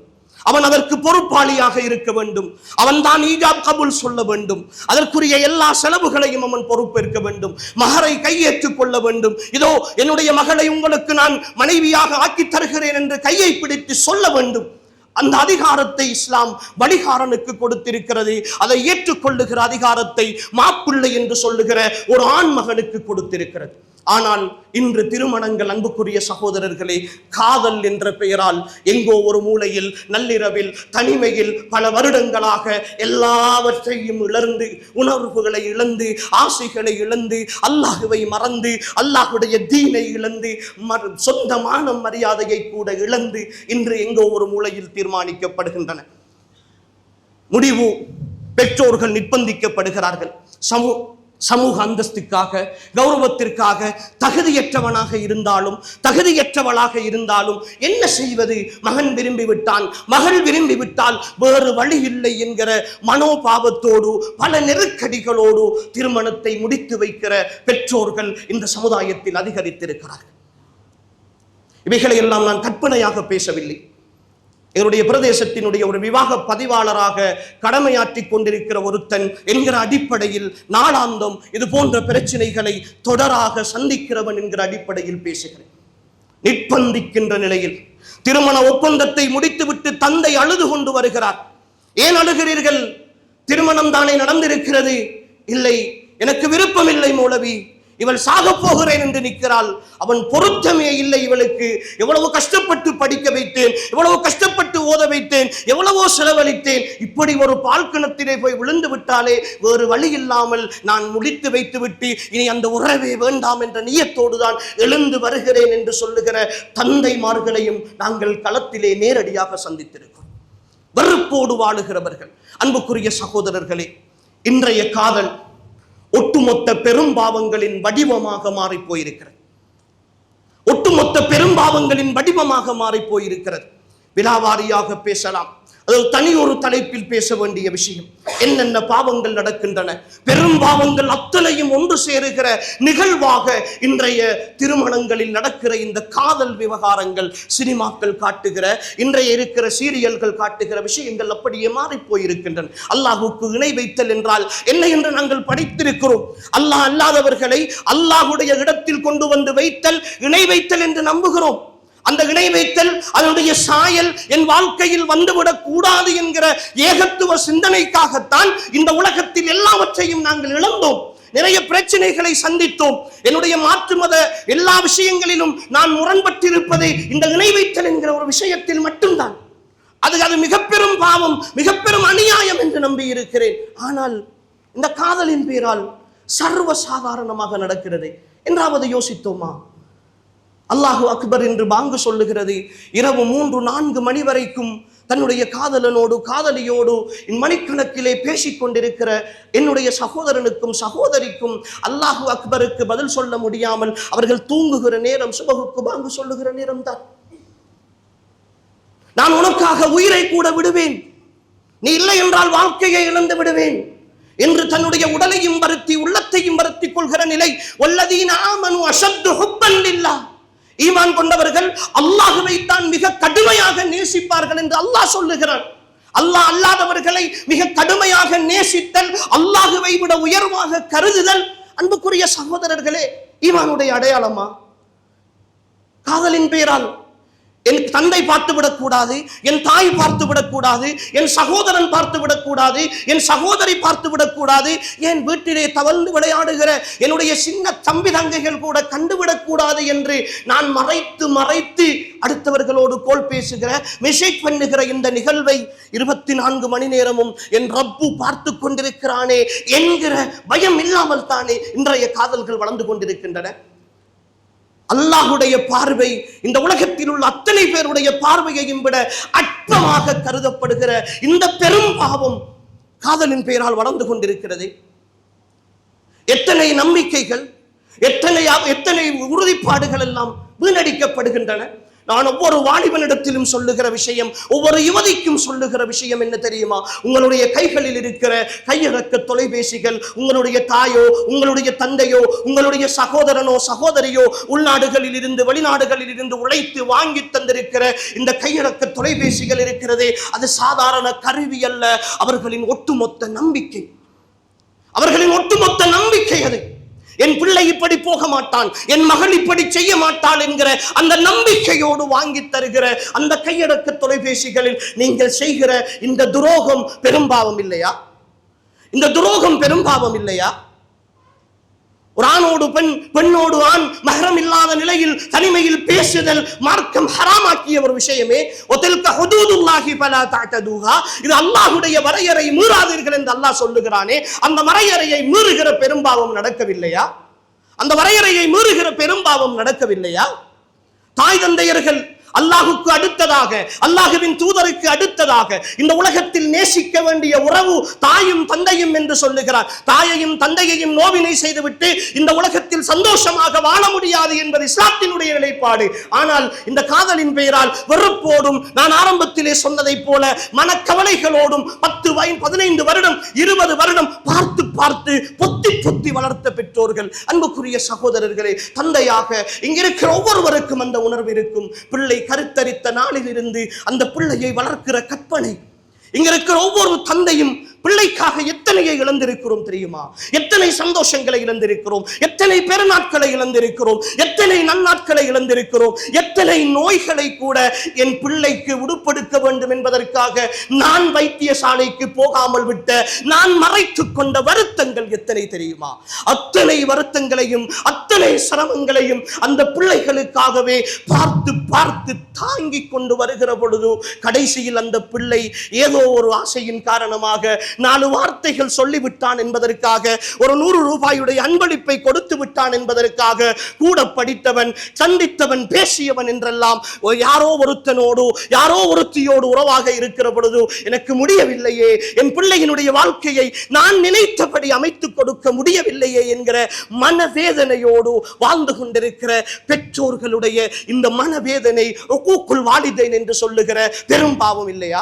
அவன் அதற்கு பொறுப்பாளியாக இருக்க வேண்டும். அவன் தான் ஈஜாப் கபூல் சொல்ல வேண்டும். அதற்குரிய எல்லா செலவுகளையும் அவன் பொறுப்பேற்க வேண்டும். மகரை கையேற்றுக் கொள்ள வேண்டும். இதோ என்னுடைய மகளை உங்களுக்கு நான் மனைவியாக ஆக்கி தருகிறேன் என்று கையை பிடித்து சொல்ல வேண்டும். அந்த அதிகாரத்தை இஸ்லாம் வழிகாரனுக்கு கொடுத்திருக்கிறது. அதை ஏற்றுக்கொள்ளுகிற அதிகாரத்தை மாப்பிள்ளை என்று சொல்லுகிற ஒரு ஆண் மகனுக்கு கொடுத்திருக்கிறது. ஆனால் இன்று திருமணங்கள் அன்புக்குரிய சகோதரர்களே காதல் என்ற பெயரால் எங்கோ ஒரு மூலையில் நள்ளிரவில் தனிமையில் பல வருடங்களாக எல்லாவற்றையும் இழந்து, உணர்வுகளை இழந்து, ஆசைகளை இழந்து, அல்லாஹுவை மறந்து, அல்லாஹுடைய தீனை இழந்து, சொந்த மானம் மரியாதையை கூட இழந்து இன்று எங்கோ ஒரு மூலையில் தீர்மானிக்கப்படுகின்றன. முடிவு பெற்றோர்கள் நிர்பந்திக்கப்படுகிறார்கள். சமூக அந்தஸ்துக்காக, கௌரவத்திற்காக தகுதியற்றவனாக இருந்தாலும் தகுதியற்றவளாக இருந்தாலும் என்ன செய்வது? மகன் விரும்பிவிட்டான், மகள் விரும்பிவிட்டால் வேறு வழி இல்லை என்கிற மனோபாவத்தோடு பல நெருக்கடிகளோடு திருமணத்தை முடித்து வைக்கிற பெற்றோர்கள் இந்த சமுதாயத்தில் அதிகரித்திருக்கிறார்கள். இவைகளை எல்லாம் நான் கற்பனையாக பேசவில்லை. எங்களுடைய பிரதேசத்தினுடைய ஒரு விவாக பதிவாளராக கடமையாற்றிக் கொண்டிருக்கிற ஒருத்தன் என்கிற அடிப்படையில் நாளாந்தம் இது போன்ற பிரச்சனைகளை தொடராக சந்திக்கிறவன் என்கிற அடிப்படையில் பேசுகிறேன். நிர்பந்திக்கின்ற நிலையில் திருமண ஒப்பந்தத்தை முடித்துவிட்டு தந்தை அழுது கொண்டு வருகிறார். ஏன் அழுகிறீர்கள்? திருமணம் தானே நடந்திருக்கிறது. இல்லை, எனக்கு விருப்பம் இல்லை மௌலவி, இவள் சாக போகிறேன் என்று நிற்கிறாள். அவன் பொருத்தமே இல்லை இவளுக்கு. எவ்வளவு கஷ்டப்பட்டு படிக்க வைத்தேன், எவ்வளவு கஷ்டப்பட்டு ஓத வைத்தேன், எவ்வளவோ செலவழித்தேன். இப்படி ஒரு பால்கணத்திலே போய் விழுந்து விட்டாலே வேறு வழி இல்லாமல் நான் முடித்து வைத்து விட்டு இனி அந்த உறவே வேண்டாம் என்ற நியத்தோடு தான் எழுந்து வருகிறேன் என்று சொல்லுகிற தந்தைமார்களையும் நாங்கள் களத்திலே நேரடியாக சந்தித்திருக்கிறோம். வெறுப்போடு வாழுகிறவர்கள். அன்புக்குரிய சகோதரர்களே, இன்றைய காதல் ஒட்டுமொத்த பெரும்பாவங்களின் வடிவமாக மாறி போயிருக்கிறது. ஒட்டுமொத்த பெரும்பாவங்களின் வடிவமாக மாறி போயிருக்கிறது. விலாவாரியாக பேசலாம். அது தனி ஒரு தலைப்பில் பேச வேண்டிய விஷயம். என்னென்ன பாவங்கள் நடக்கின்றன, பெரும்பாவங்கள் அத்தனையும் ஒன்று சேருகிற நிகழ்வாக இன்றைய திருமணங்களில் நடக்கிற இந்த காதல் விவகாரங்கள், சினிமாக்கள் காட்டுகிற, இன்றைய இருக்கிற சீரியல்கள் காட்டுகிற விஷயங்கள் அப்படியே மாறி போயிருக்கின்றன. அல்லாஹுக்கு இணை வைத்தல் என்றால் என்ன என்று நாங்கள் படித்திருக்கிறோம். அல்லாஹ் அல்லாதவர்களை அல்லாஹுடைய இடத்தில் கொண்டு வந்து வைத்தல் இணை வைத்தல் என்று நம்புகிறோம். அந்த இணை வைத்தல் அதனுடைய சாயல் என் வாழ்க்கையில் வந்துவிடக் கூடாது என்கிற ஏகத்துவ சிந்தனைக்காகத்தான் இந்த உலகத்தில் எல்லாவற்றையும் நாங்கள் இழந்தோம். நிறைய பிரச்சனைகளை சந்தித்தோம். என்னுடைய மாற்று மத எல்லா விஷயங்களிலும் நான் முரண்பட்டிருப்பதை இந்த இணை வைத்தல் என்கிற ஒரு விஷயத்தில் மட்டும்தான். அது மிக பெரும் பாவம், மிக பெரும் அநியாயம் என்று நம்பி இருக்கிறேன். ஆனால் இந்த காதலின் பேரால் சர்வ சாதாரணமாக நடக்கிறது என்றாவது யோசித்தோமா? அல்லாஹு அக்பர் என்று பாங்கு சொல்லுகிறது. இரவு 3-4 மணி வரைக்கும் தன்னுடைய காதலனோடு காதலியோடு மணிக்கணக்கிலே பேசிக்கொண்டிருக்கிற என்னுடைய சகோதரனுக்கும் சகோதரிக்கும் அல்லாஹு அக்பருக்கு பதில் சொல்ல முடியாமல் அவர்கள் தூங்குகிற நேரம் சுபகுக்கு பாங்கு சொல்லுகிற நேரம் தான். நான் உனக்காக உயிரை கூட விடுவேன், நீ இல்லை என்றால் வாழ்க்கையை இழந்து விடுவேன் என்று தன்னுடைய உடலையும் வருத்தி உள்ளத்தையும் வருத்திக் கொள்கிற நிலை. வல்லதீன ஆமனு அஷத்து ஹுப்பன் லில்லாஹ், ஈமான் கொண்டவர்கள் அல்லாஹ்வை தான் மிக கடுமையாக நேசிப்பார்கள் என்று அல்லாஹ் சொல்லுகிறான். அல்லாஹ் அல்லாதவர்களை மிக கடுமையாக நேசித்தல், அல்லாஹ்வை விட உயர்வாக கருதுதல், அன்புக்குரிய சகோதரர்களே, ஈமானுடைய அடையாளமா? காதலின் பெயரால் என் தந்தை பார்த்து விடக்கூடாது, என் தாய் பார்த்து விடக்கூடாது, என் சகோதரன் பார்த்து விடக்கூடாது, என் சகோதரி பார்த்து விடக்கூடாது, என் வீட்டிலே தவழ்ந்து விளையாடுகிற என்னுடைய சின்ன தம்பி தங்கைகள் கூட கண்டுவிடக்கூடாது என்று நான் மறைத்து அடுத்தவர்களோடு கோல் பேசுகிற, மெசேஜ் பண்ணுகிற இந்த நிகழ்வை 24 மணி நேரமும் என் ரப்பு பார்த்து கொண்டிருக்கிறானே என்கிற பயம் இல்லாமல் தானே இன்றைய காதல்கள் வளர்ந்து கொண்டிருக்கின்றன. அல்லாஹுடைய பார்வை இந்த உலகத்தில் உள்ள அத்தனை பேருடைய பார்வையையும் விட அற்பமாக கருதப்படுகிற இந்த பெரும் பாவம் காதலின் பெயரால் வளர்ந்து கொண்டிருக்கிறது. எத்தனை நம்பிக்கைகள், எத்தனை உறுதிப்பாடுகள் எல்லாம் வீணடிக்கப்படுகின்றன. நான் ஒவ்வொரு வாலிபனிடத்திலும் சொல்லுகிற விஷயம், ஒவ்வொரு யுவதிக்கும் சொல்லுகிற விஷயம் என்ன தெரியுமா? உங்களுடைய கைகளில் இருக்கிற கையடக்க தொலைபேசிகள், உங்களுடைய தாயோ உங்களுடைய தந்தையோ உங்களுடைய சகோதரனோ சகோதரியோ உள்நாடுகளில் இருந்து வெளிநாடுகளில் இருந்து உழைத்து வாங்கி தந்திருக்கிற இந்த கையடக்க தொலைபேசிகள் இருக்கிறதே, அது சாதாரண கருவி அல்ல. அவர்களின் ஒட்டுமொத்த நம்பிக்கை, அவர்களின் ஒட்டுமொத்த நம்பிக்கை அது. என் பிள்ளை இப்படி போக மாட்டான், என் மகள் இப்படி செய்ய மாட்டாள் என்கிற அந்த நம்பிக்கையோடு வாங்கி தருகிற அந்த கையடக்க தொலைபேசிகளில் நீங்கள் செய்கிற இந்த துரோகம் பெரும்பாவம் இல்லையா? இந்த துரோகம் பெரும்பாவம் இல்லையா? ஒரு ஆணோடு பெண், பெண்ணோடு ஆண் மஹரம் இல்லாத நிலையில் தனிமையில் பேசுதல் மார்க்கம் ஹராமாக்கிய ஒரு விஷயமே. ஒதில்க ஹுதூதுல்லாஹி ஃபலா தஅதூஹா, இது அல்லாஹ்வுடைய வரையறை மீறாதீர்கள் என்று அல்லாஹ் சொல்லுகிறானே, அந்த வரையறையை மீறுகிற பெரும்பாவம் நடக்கவில்லையா? அந்த வரையறையை மீறுகிற பெரும்பாவம் நடக்கவில்லையா? தாய் தந்தையர்கள் அல்லாஹுக்கு அடுத்ததாக அடுத்ததாக, அல்லாஹ்வின் தூதருக்கு அடுத்ததாக இந்த உலகத்தில் நேசிக்க வேண்டிய உறவு தாயும் தந்தையும் என்று சொல்லுகிறார். தாயையும் தந்தையையும் நோவினை செய்துவிட்டு இந்த உலகத்தில் சந்தோஷமாக வாழ முடியாது என்பது இஸ்லாத்தினுடைய நிலைப்பாடு. ஆனால் இந்த காதலின் பெயரால் வெறுப்போடும், நான் ஆரம்பத்திலே சொன்னதைப் போல மனக்கவலைகளோடும் 10 15 வருடம் 20 வருடம் பார்த்து பார்த்து பொத்தி பொத்தி வளர்த்த பெற்றோர்கள். அன்புக்குரிய சகோதரர்களே, தந்தையாக இங்கிருக்கிற ஒவ்வொருவருக்கும் அந்த உணர்வு இருக்கும். பிள்ளை கருத்தரித்த நாளில் இருந்து அந்த பிள்ளையை வளர்க்கிற கற்பனை. இங்க இருக்கிற ஒவ்வொரு தந்தையும் பிள்ளைக்காக எத்தனையை இழந்திருக்கிறோம் தெரியுமா? எத்தனை சந்தோஷங்களை இழந்திருக்கிறோம், எத்தனை பெருநாட்களை இழந்திருக்கிறோம், எத்தனை நன்னாட்களை இழந்திருக்கிறோம், எத்தனை நோய்களை கூட என் பிள்ளைக்கு உடுப்படுத்த வேண்டும் என்பதற்காக நான் வைத்தியசாலைக்கு போகாமல் விட்ட, நான் மறைத்துக் கொண்ட வருத்தங்கள் எத்தனை தெரியுமா? அத்தனை வருத்தங்களையும் அத்தனை சிரமங்களையும் அந்த பிள்ளைகளுக்காகவே பார்த்து பார்த்து தாங்கிக் கொண்டு வருகிற பொழுது கடைசியில் அந்த பிள்ளை ஏதோ ஒரு ஆசையின் காரணமாக 4 வார்த்தைகள் சொல்லிவிட்டான் என்பதற்காக, ஒரு 100 ரூபாயுடைய அன்பளிப்பை கொடுத்து விட்டான் என்பதற்காக, கூட படித்தவன், சந்தித்தவன், பேசியவன் என்றெல்லாம் யாரோ ஒருத்தனோடு யாரோ ஒருத்தியோடு உறவாக இருக்கிற பொழுது எனக்கு முடியவில்லையே, என் பிள்ளையினுடைய வாழ்க்கையை நான் நினைத்தபடி அமைத்துக் கொடுக்க முடியவில்லையே என்கிற மனவேதனையோடு வாழ்ந்து கொண்டிருக்கிற பெற்றோர்களுடைய இந்த மனவேதனை உக்கூக்குல் வாலிதைன் என்று சொல்லுகிற பெரும்பாவம் இல்லையா?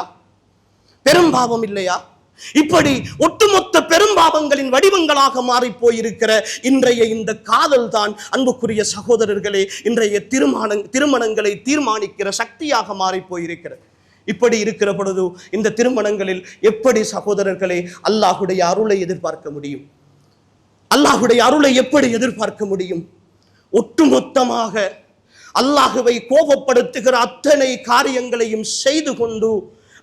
பெரும்பாவம் இல்லையா? இப்படி ஒட்டுமொத்த பெரும்பாவங்களின் வடிவங்களாக மாறி போயிருக்கிற இன்றைய இந்த காதல் தான் அன்புக்குரிய சகோதரர்களே இன்றைய திருமணங்களை தீர்மானிக்கிற சக்தியாக மாறி போயிருக்கிறது. இப்படி இருக்கிற பொழுது இந்த திருமணங்களில் எப்படி சகோதரர்களே அல்லாஹுடைய அருளை எதிர்பார்க்க முடியும்? அல்லாஹுடைய அருளை எப்படி எதிர்பார்க்க முடியும்? ஒட்டுமொத்தமாக அல்லாஹுவை கோபப்படுத்துகிற அத்தனை காரியங்களையும் செய்து கொண்டு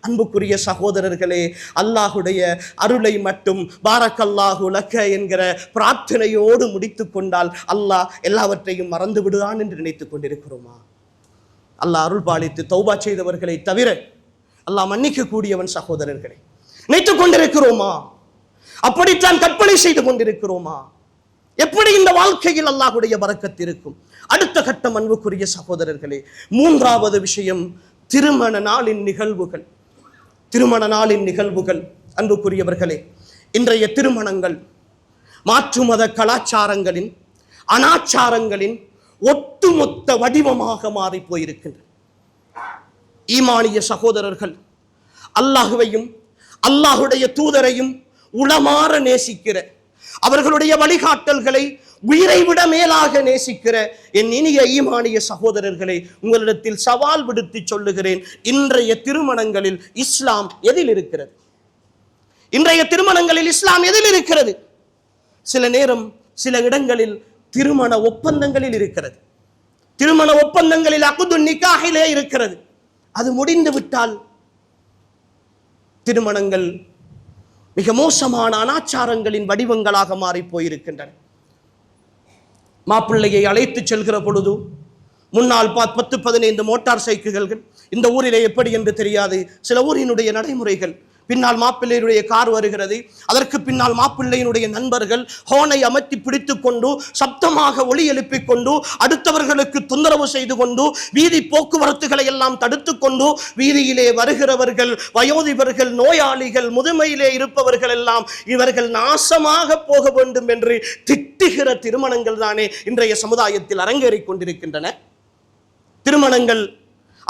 அன்புக்குரிய சகோதரர்களே அல்லாஹுடைய அருளை மட்டும் பாரக்கல்லாஹு லக்க என்கிற பிரார்த்தனையோடு முடித்துக் கொண்டால் அல்லாஹ் எல்லாவற்றையும் மறந்து விடுவான் என்று நினைத்துக் கொண்டிருக்கிறோமா? அல்லாஹ் அருள் பாலித்து தௌபா செய்தவர்களை தவிர அல்லாஹ் மன்னிக்க கூடியவன் சகோதரர்களை நினைத்துக் கொண்டிருக்கிறோமா? அப்படித்தான் கற்பனை செய்து கொண்டிருக்கிறோமா? எப்படி இந்த வாழ்க்கையில் அல்லாஹுடைய பரக்கத் இருக்கும்? அடுத்த கட்டம் அன்புக்குரிய சகோதரர்களே, 3வது விஷயம் திருமண நாளின் நிகழ்வுகள். திருமண நாளின் நிகழ்வுகள் அன்புக்குரியவர்களே, இன்றைய திருமணங்கள் மாற்று மத கலாச்சாரங்களின் அனாச்சாரங்களின் ஒட்டுமொத்த வடிவமாக மாறி போயிருக்கின்றன. ஈமானிய சகோதரர்கள் அல்லாஹுவையும் அல்லாஹுடைய தூதரையும் உளமாற நேசிக்கிற, அவர்களுடைய வழிகாட்டல்களை உயிரை விட மேலாக நேசிக்கிற என் இனிய ஈமானிய சகோதரர்களை உங்களிடத்தில் சவால் விடுத்து சொல்லுகிறேன். இன்றைய திருமணங்களில் இஸ்லாம் எதில் இருக்கிறது? இன்றைய திருமணங்களில் இஸ்லாம் எதில் இருக்கிறது? சில நேரம் சில இடங்களில் திருமண ஒப்பந்தங்களில் இருக்கிறது. திருமண ஒப்பந்தங்களில் அக்து நிக்காஹிலே இருக்கிறது. அது முடிந்து விட்டால் திருமணங்கள் மிக மோசமான அனாச்சாரங்களின் வடிவங்களாக மாறி போயிருக்கின்றன. மாப்பிள்ளையை அழைத்து செல்கிற பொழுது முன்னால் 10-15 மோட்டார் சைக்கிள்கள், இந்த ஊரிலே எப்படி என்று தெரியாது, சில ஊரினுடைய நடைமுறைகள். பின்னால் மாப்பிள்ளையுடைய கார் வருகிறது, அதற்கு பின்னால் மாப்பிள்ளையினுடைய நண்பர்கள் ஹோனை அமர்த்தி பிடித்து கொண்டு சப்தமாக ஒலி எழுப்பிக் கொண்டு அடுத்தவர்களுக்கு தொந்தரவு செய்து கொண்டு வீதி போக்குவரத்துகளை எல்லாம் தடுத்து கொண்டு வீதியிலே வருகிறவர்கள், வயோதிபர்கள், நோயாளிகள், முதுமையிலே இருப்பவர்கள் எல்லாம் இவர்கள் நாசமாக போக வேண்டும் என்று திட்டுகிற திருமணங்கள் தானே இன்றைய சமுதாயத்தில் அரங்கேறிக் கொண்டிருக்கின்றன. திருமணங்கள்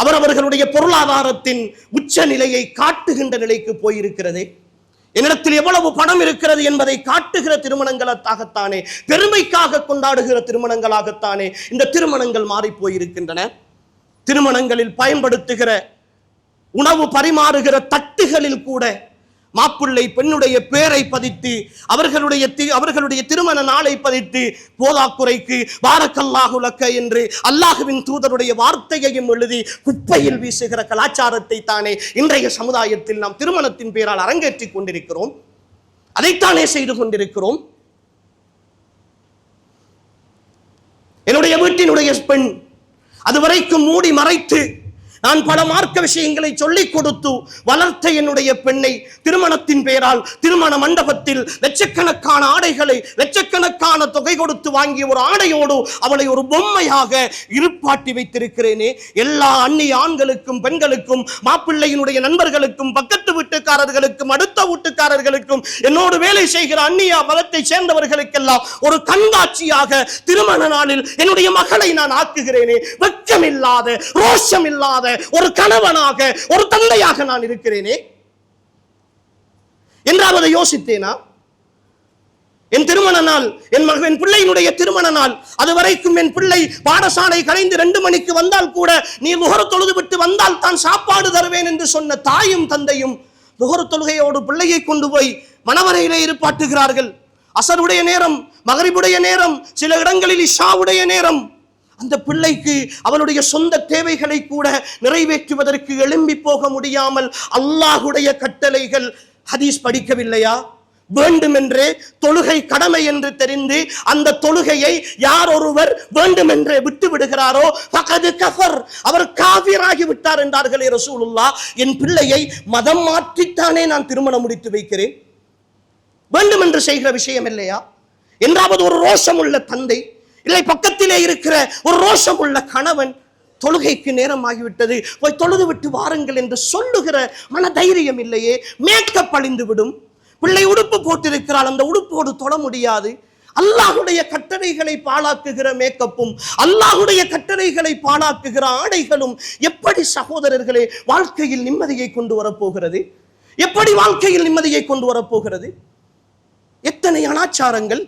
அவரவர்களுடைய பொருளாதாரத்தின் உச்ச நிலையை காட்டுகின்ற நிலைக்கு போயிருக்கிறது. என்னிடத்தில் எவ்வளவு பணம் இருக்கிறது என்பதை காட்டுகிற திருமணங்களாகத்தானே, பெருமைக்காக கொண்டாடுகிற திருமணங்களாகத்தானே இந்த திருமணங்கள் மாறி போயிருக்கின்றன. திருமணங்களில் பயன்படுத்துகிற உணவு பரிமாறுகிற தட்டுகளில் கூட மாப்பிள்ளை பெண்ணுடைய பேரை பதித்து அவர்களுடைய திருமண நாளை பதித்து போதாக்குறைக்கு பாரக்கல்லாஹு லக்க என்று அல்லாஹுவின் தூதருடைய வார்த்தையையும் எழுதி குப்பையில் வீசுகிற கலாச்சாரத்தை தானே இன்றைய சமுதாயத்தில் நாம் திருமணத்தின் பெயரால் அரங்கேற்றிக் கொண்டிருக்கிறோம். அதைத்தானே செய்து கொண்டிருக்கிறோம். என்னுடைய வீட்டினுடைய பெண் அதுவரைக்கும் மூடி மறைத்து நான் பல மார்க்க விஷயங்களை சொல்லிக் கொடுத்து வளர்த்த என்னுடைய பெண்ணை திருமணத்தின் பெயரால் திருமண மண்டபத்தில் லட்சக்கணக்கான ஆடைகளை லட்சக்கணக்கான தொகை கொடுத்து வாங்கிய ஒரு ஆடையோடு அவளை ஒரு பொம்மையாக இருப்பாட்டி வைத்திருக்கிறேனே. எல்லா அந்நிய ஆண்களுக்கும் பெண்களுக்கும் மாப்பிள்ளையினுடைய நண்பர்களுக்கும் பக்கத்து வீட்டுக்காரர்களுக்கும் அடுத்த வீட்டுக்காரர்களுக்கும் என்னோடு வேலை செய்கிற அந்நிய மதத்தை சேர்ந்தவர்களுக்கெல்லாம் ஒரு கண்காட்சியாக திருமண நாளில் என்னுடைய மகளை நான் ஆக்குகிறேனே. வெட்கமில்லாத ரோஷமில்லாத ஒரு கணவனாக ஒரு தந்தையாக நான் இருக்கிறேனே என்றாவது யோசித்தேனா? என் திருமண நாள், என் பிள்ளையினுடைய திருமண நாள், அதுவரைக்கும் என் பிள்ளை பாடசாலை கலைந்து 2 மணிக்கு வந்தால் கூட நீ லுஹர் தொழுது விட்டு வந்தால் தான் சாப்பாடு தருவேன் என்று சொன்ன தாயும் தந்தையும் லுஹர் தொழுகையோடு பிள்ளையை கொண்டு போய் மணவரையிலே இருப்பாட்டுகிறார்கள். அசருடைய நேரம், மகரிபுடைய நேரம், சில இடங்களில் இஷாவுடைய நேரம். அந்த பிள்ளைக்கு அவளுடைய சொந்த தேவைகளை கூட நிறைவேற்றுவதற்கு எழும்பி போக முடியாமல் அல்லாஹுடைய கட்டளைகள் ஹதீஸ் படிக்கவில்லையா? வேண்டுமென்றே தொழுகை கடமை என்று தெரிந்து அந்த தொழுகையை யார் ஒருவர் வேண்டுமென்றே விட்டு விடுகிறாரோ ஃபகத் கஃபர், அவர் காஃபிராகி விட்டார் என்றார்களே ரசூலுல்லாஹ். என் பிள்ளையை மதம் மாற்றித்தானே நான் திருமணம் முடித்து வைக்கிறேன், வேண்டுமென்று செய்கிற விஷயம் இல்லையா என்றாவது ஒரு ரோஷம் உள்ள தந்தை, இல்லை பக்கத்திலே இருக்கிற ஒரு ரோஷம் உள்ள கணவன் தொழுகைக்கு நேரம் ஆகிவிட்டது போய் தொழுது விட்டு வாருங்கள் என்று சொல்லுகிற மன தைரியம் இல்லையே. மேக்கப் அழிந்து விடும். பிள்ளை உடுப்பு போட்டிருக்கிறாள், அந்த உடுப்போடு தொழ முடியாது. அல்லாஹுடைய கட்டளைகளை பாழாக்குகிற மேக்கப்பும் அல்லாஹுடைய கட்டளைகளை பாழாக்குகிற ஆடைகளும் எப்படி சகோதரர்களே வாழ்க்கையில் நிம்மதியை கொண்டு வரப்போகிறது? எப்படி வாழ்க்கையில் நிம்மதியை கொண்டு வரப்போகிறது? எத்தனை அனாச்சாரங்கள்,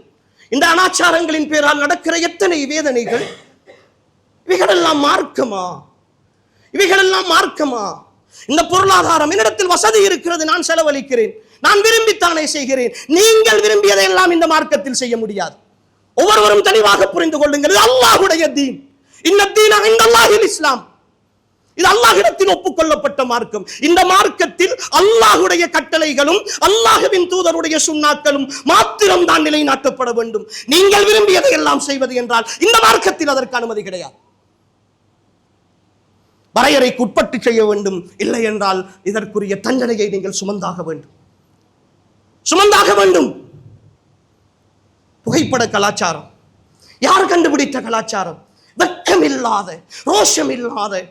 இந்த அனாச்சாரங்களின் பேரால் நடக்கிற எத்தனை வேதனைகள். இவைகளெல்லாம் மார்க்கமா? இவைகளெல்லாம் மார்க்கமா? இந்த பொருளாதாரம் என்னிடத்தில் வசதி இருக்கிறது, நான் செலவழிக்கிறேன், நான் விரும்பித்தானே செய்கிறேன். நீங்கள் விரும்பியதை எல்லாம் இந்த மார்க்கத்தில் செய்ய முடியாது. ஒவ்வொருவரும் தெளிவாக புரிந்து கொள்ளுங்கள். இது அல்லாஹ்வுடைய தீன். இன்னத்தீன இன்தல்லாஹில் இஸ்லாம். இது அல்லாஹ்விடத்தில் ஒப்புக்கொள்ளப்பட்ட மார்க்கம். இந்த மார்க்கத்தில் அல்லாஹ்வுடைய கட்டளைகளும் அல்லாஹ்வின் தூதருடைய சுன்னாக்களும் மாத்திரம் தான் நிலைநாட்டப்பட வேண்டும். நீங்கள் விரும்பியதை எல்லாம் செய்வது என்றால் இந்த மார்க்கத்தில் அதற்கு அனுமதி கிடையாது. வரையறைக்கு உட்பட்டு செய்ய வேண்டும். இல்லை என்றால் இதற்குரிய தண்டனையை நீங்கள் சுமந்தாக வேண்டும், சுமந்தாக வேண்டும். புகைப்பட கலாச்சாரம் யார் கண்டுபிடித்த கலாச்சாரம்? வெட்கமில்லாத ரோஷமில்லாத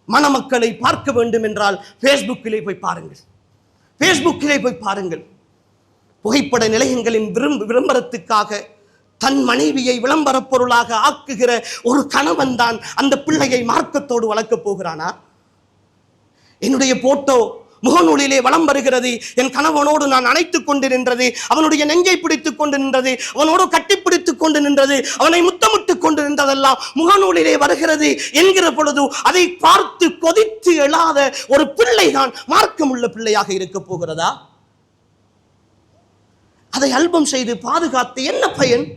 மணமக்களை பார்க்க வேண்டும் என்றால் பேஸ்புக்கிலே போய் பாருங்கள், பேஸ்புக்கிலே போய் பாருங்கள். புகைப்பட நிலையங்களின் விளம்பரத்துக்காக தன் மனைவியை விளம்பர பொருளாக ஆக்குகிற ஒரு கணவன் தான் அந்த பிள்ளையை மார்க்கத்தோடு வளர்க்கப் போகிறானா? என்னுடைய போட்டோ முகநூலிலே வலம் வருகிறது, என் கணவனோடு நான் அணைத்துக் கொண்டு நின்றது, அவனுடைய நெஞ்சை பிடித்துக் கொண்டு நின்றது, அவனோடு கட்டிப்பிடித்துக் கொண்டு நின்றது, அவனை முத்தமிட்டுக் கொண்டு நின்றதெல்லாம் முகநூலிலே வருகிறது என்கிற பொழுது அதை பார்த்து கொதித்து எழாத ஒரு பிள்ளை தான் மார்க்கம் உள்ள பிள்ளையாக இருக்க போகிறதா? அதை அல்பம் செய்து பாதுகாத்து என்ன பயன்?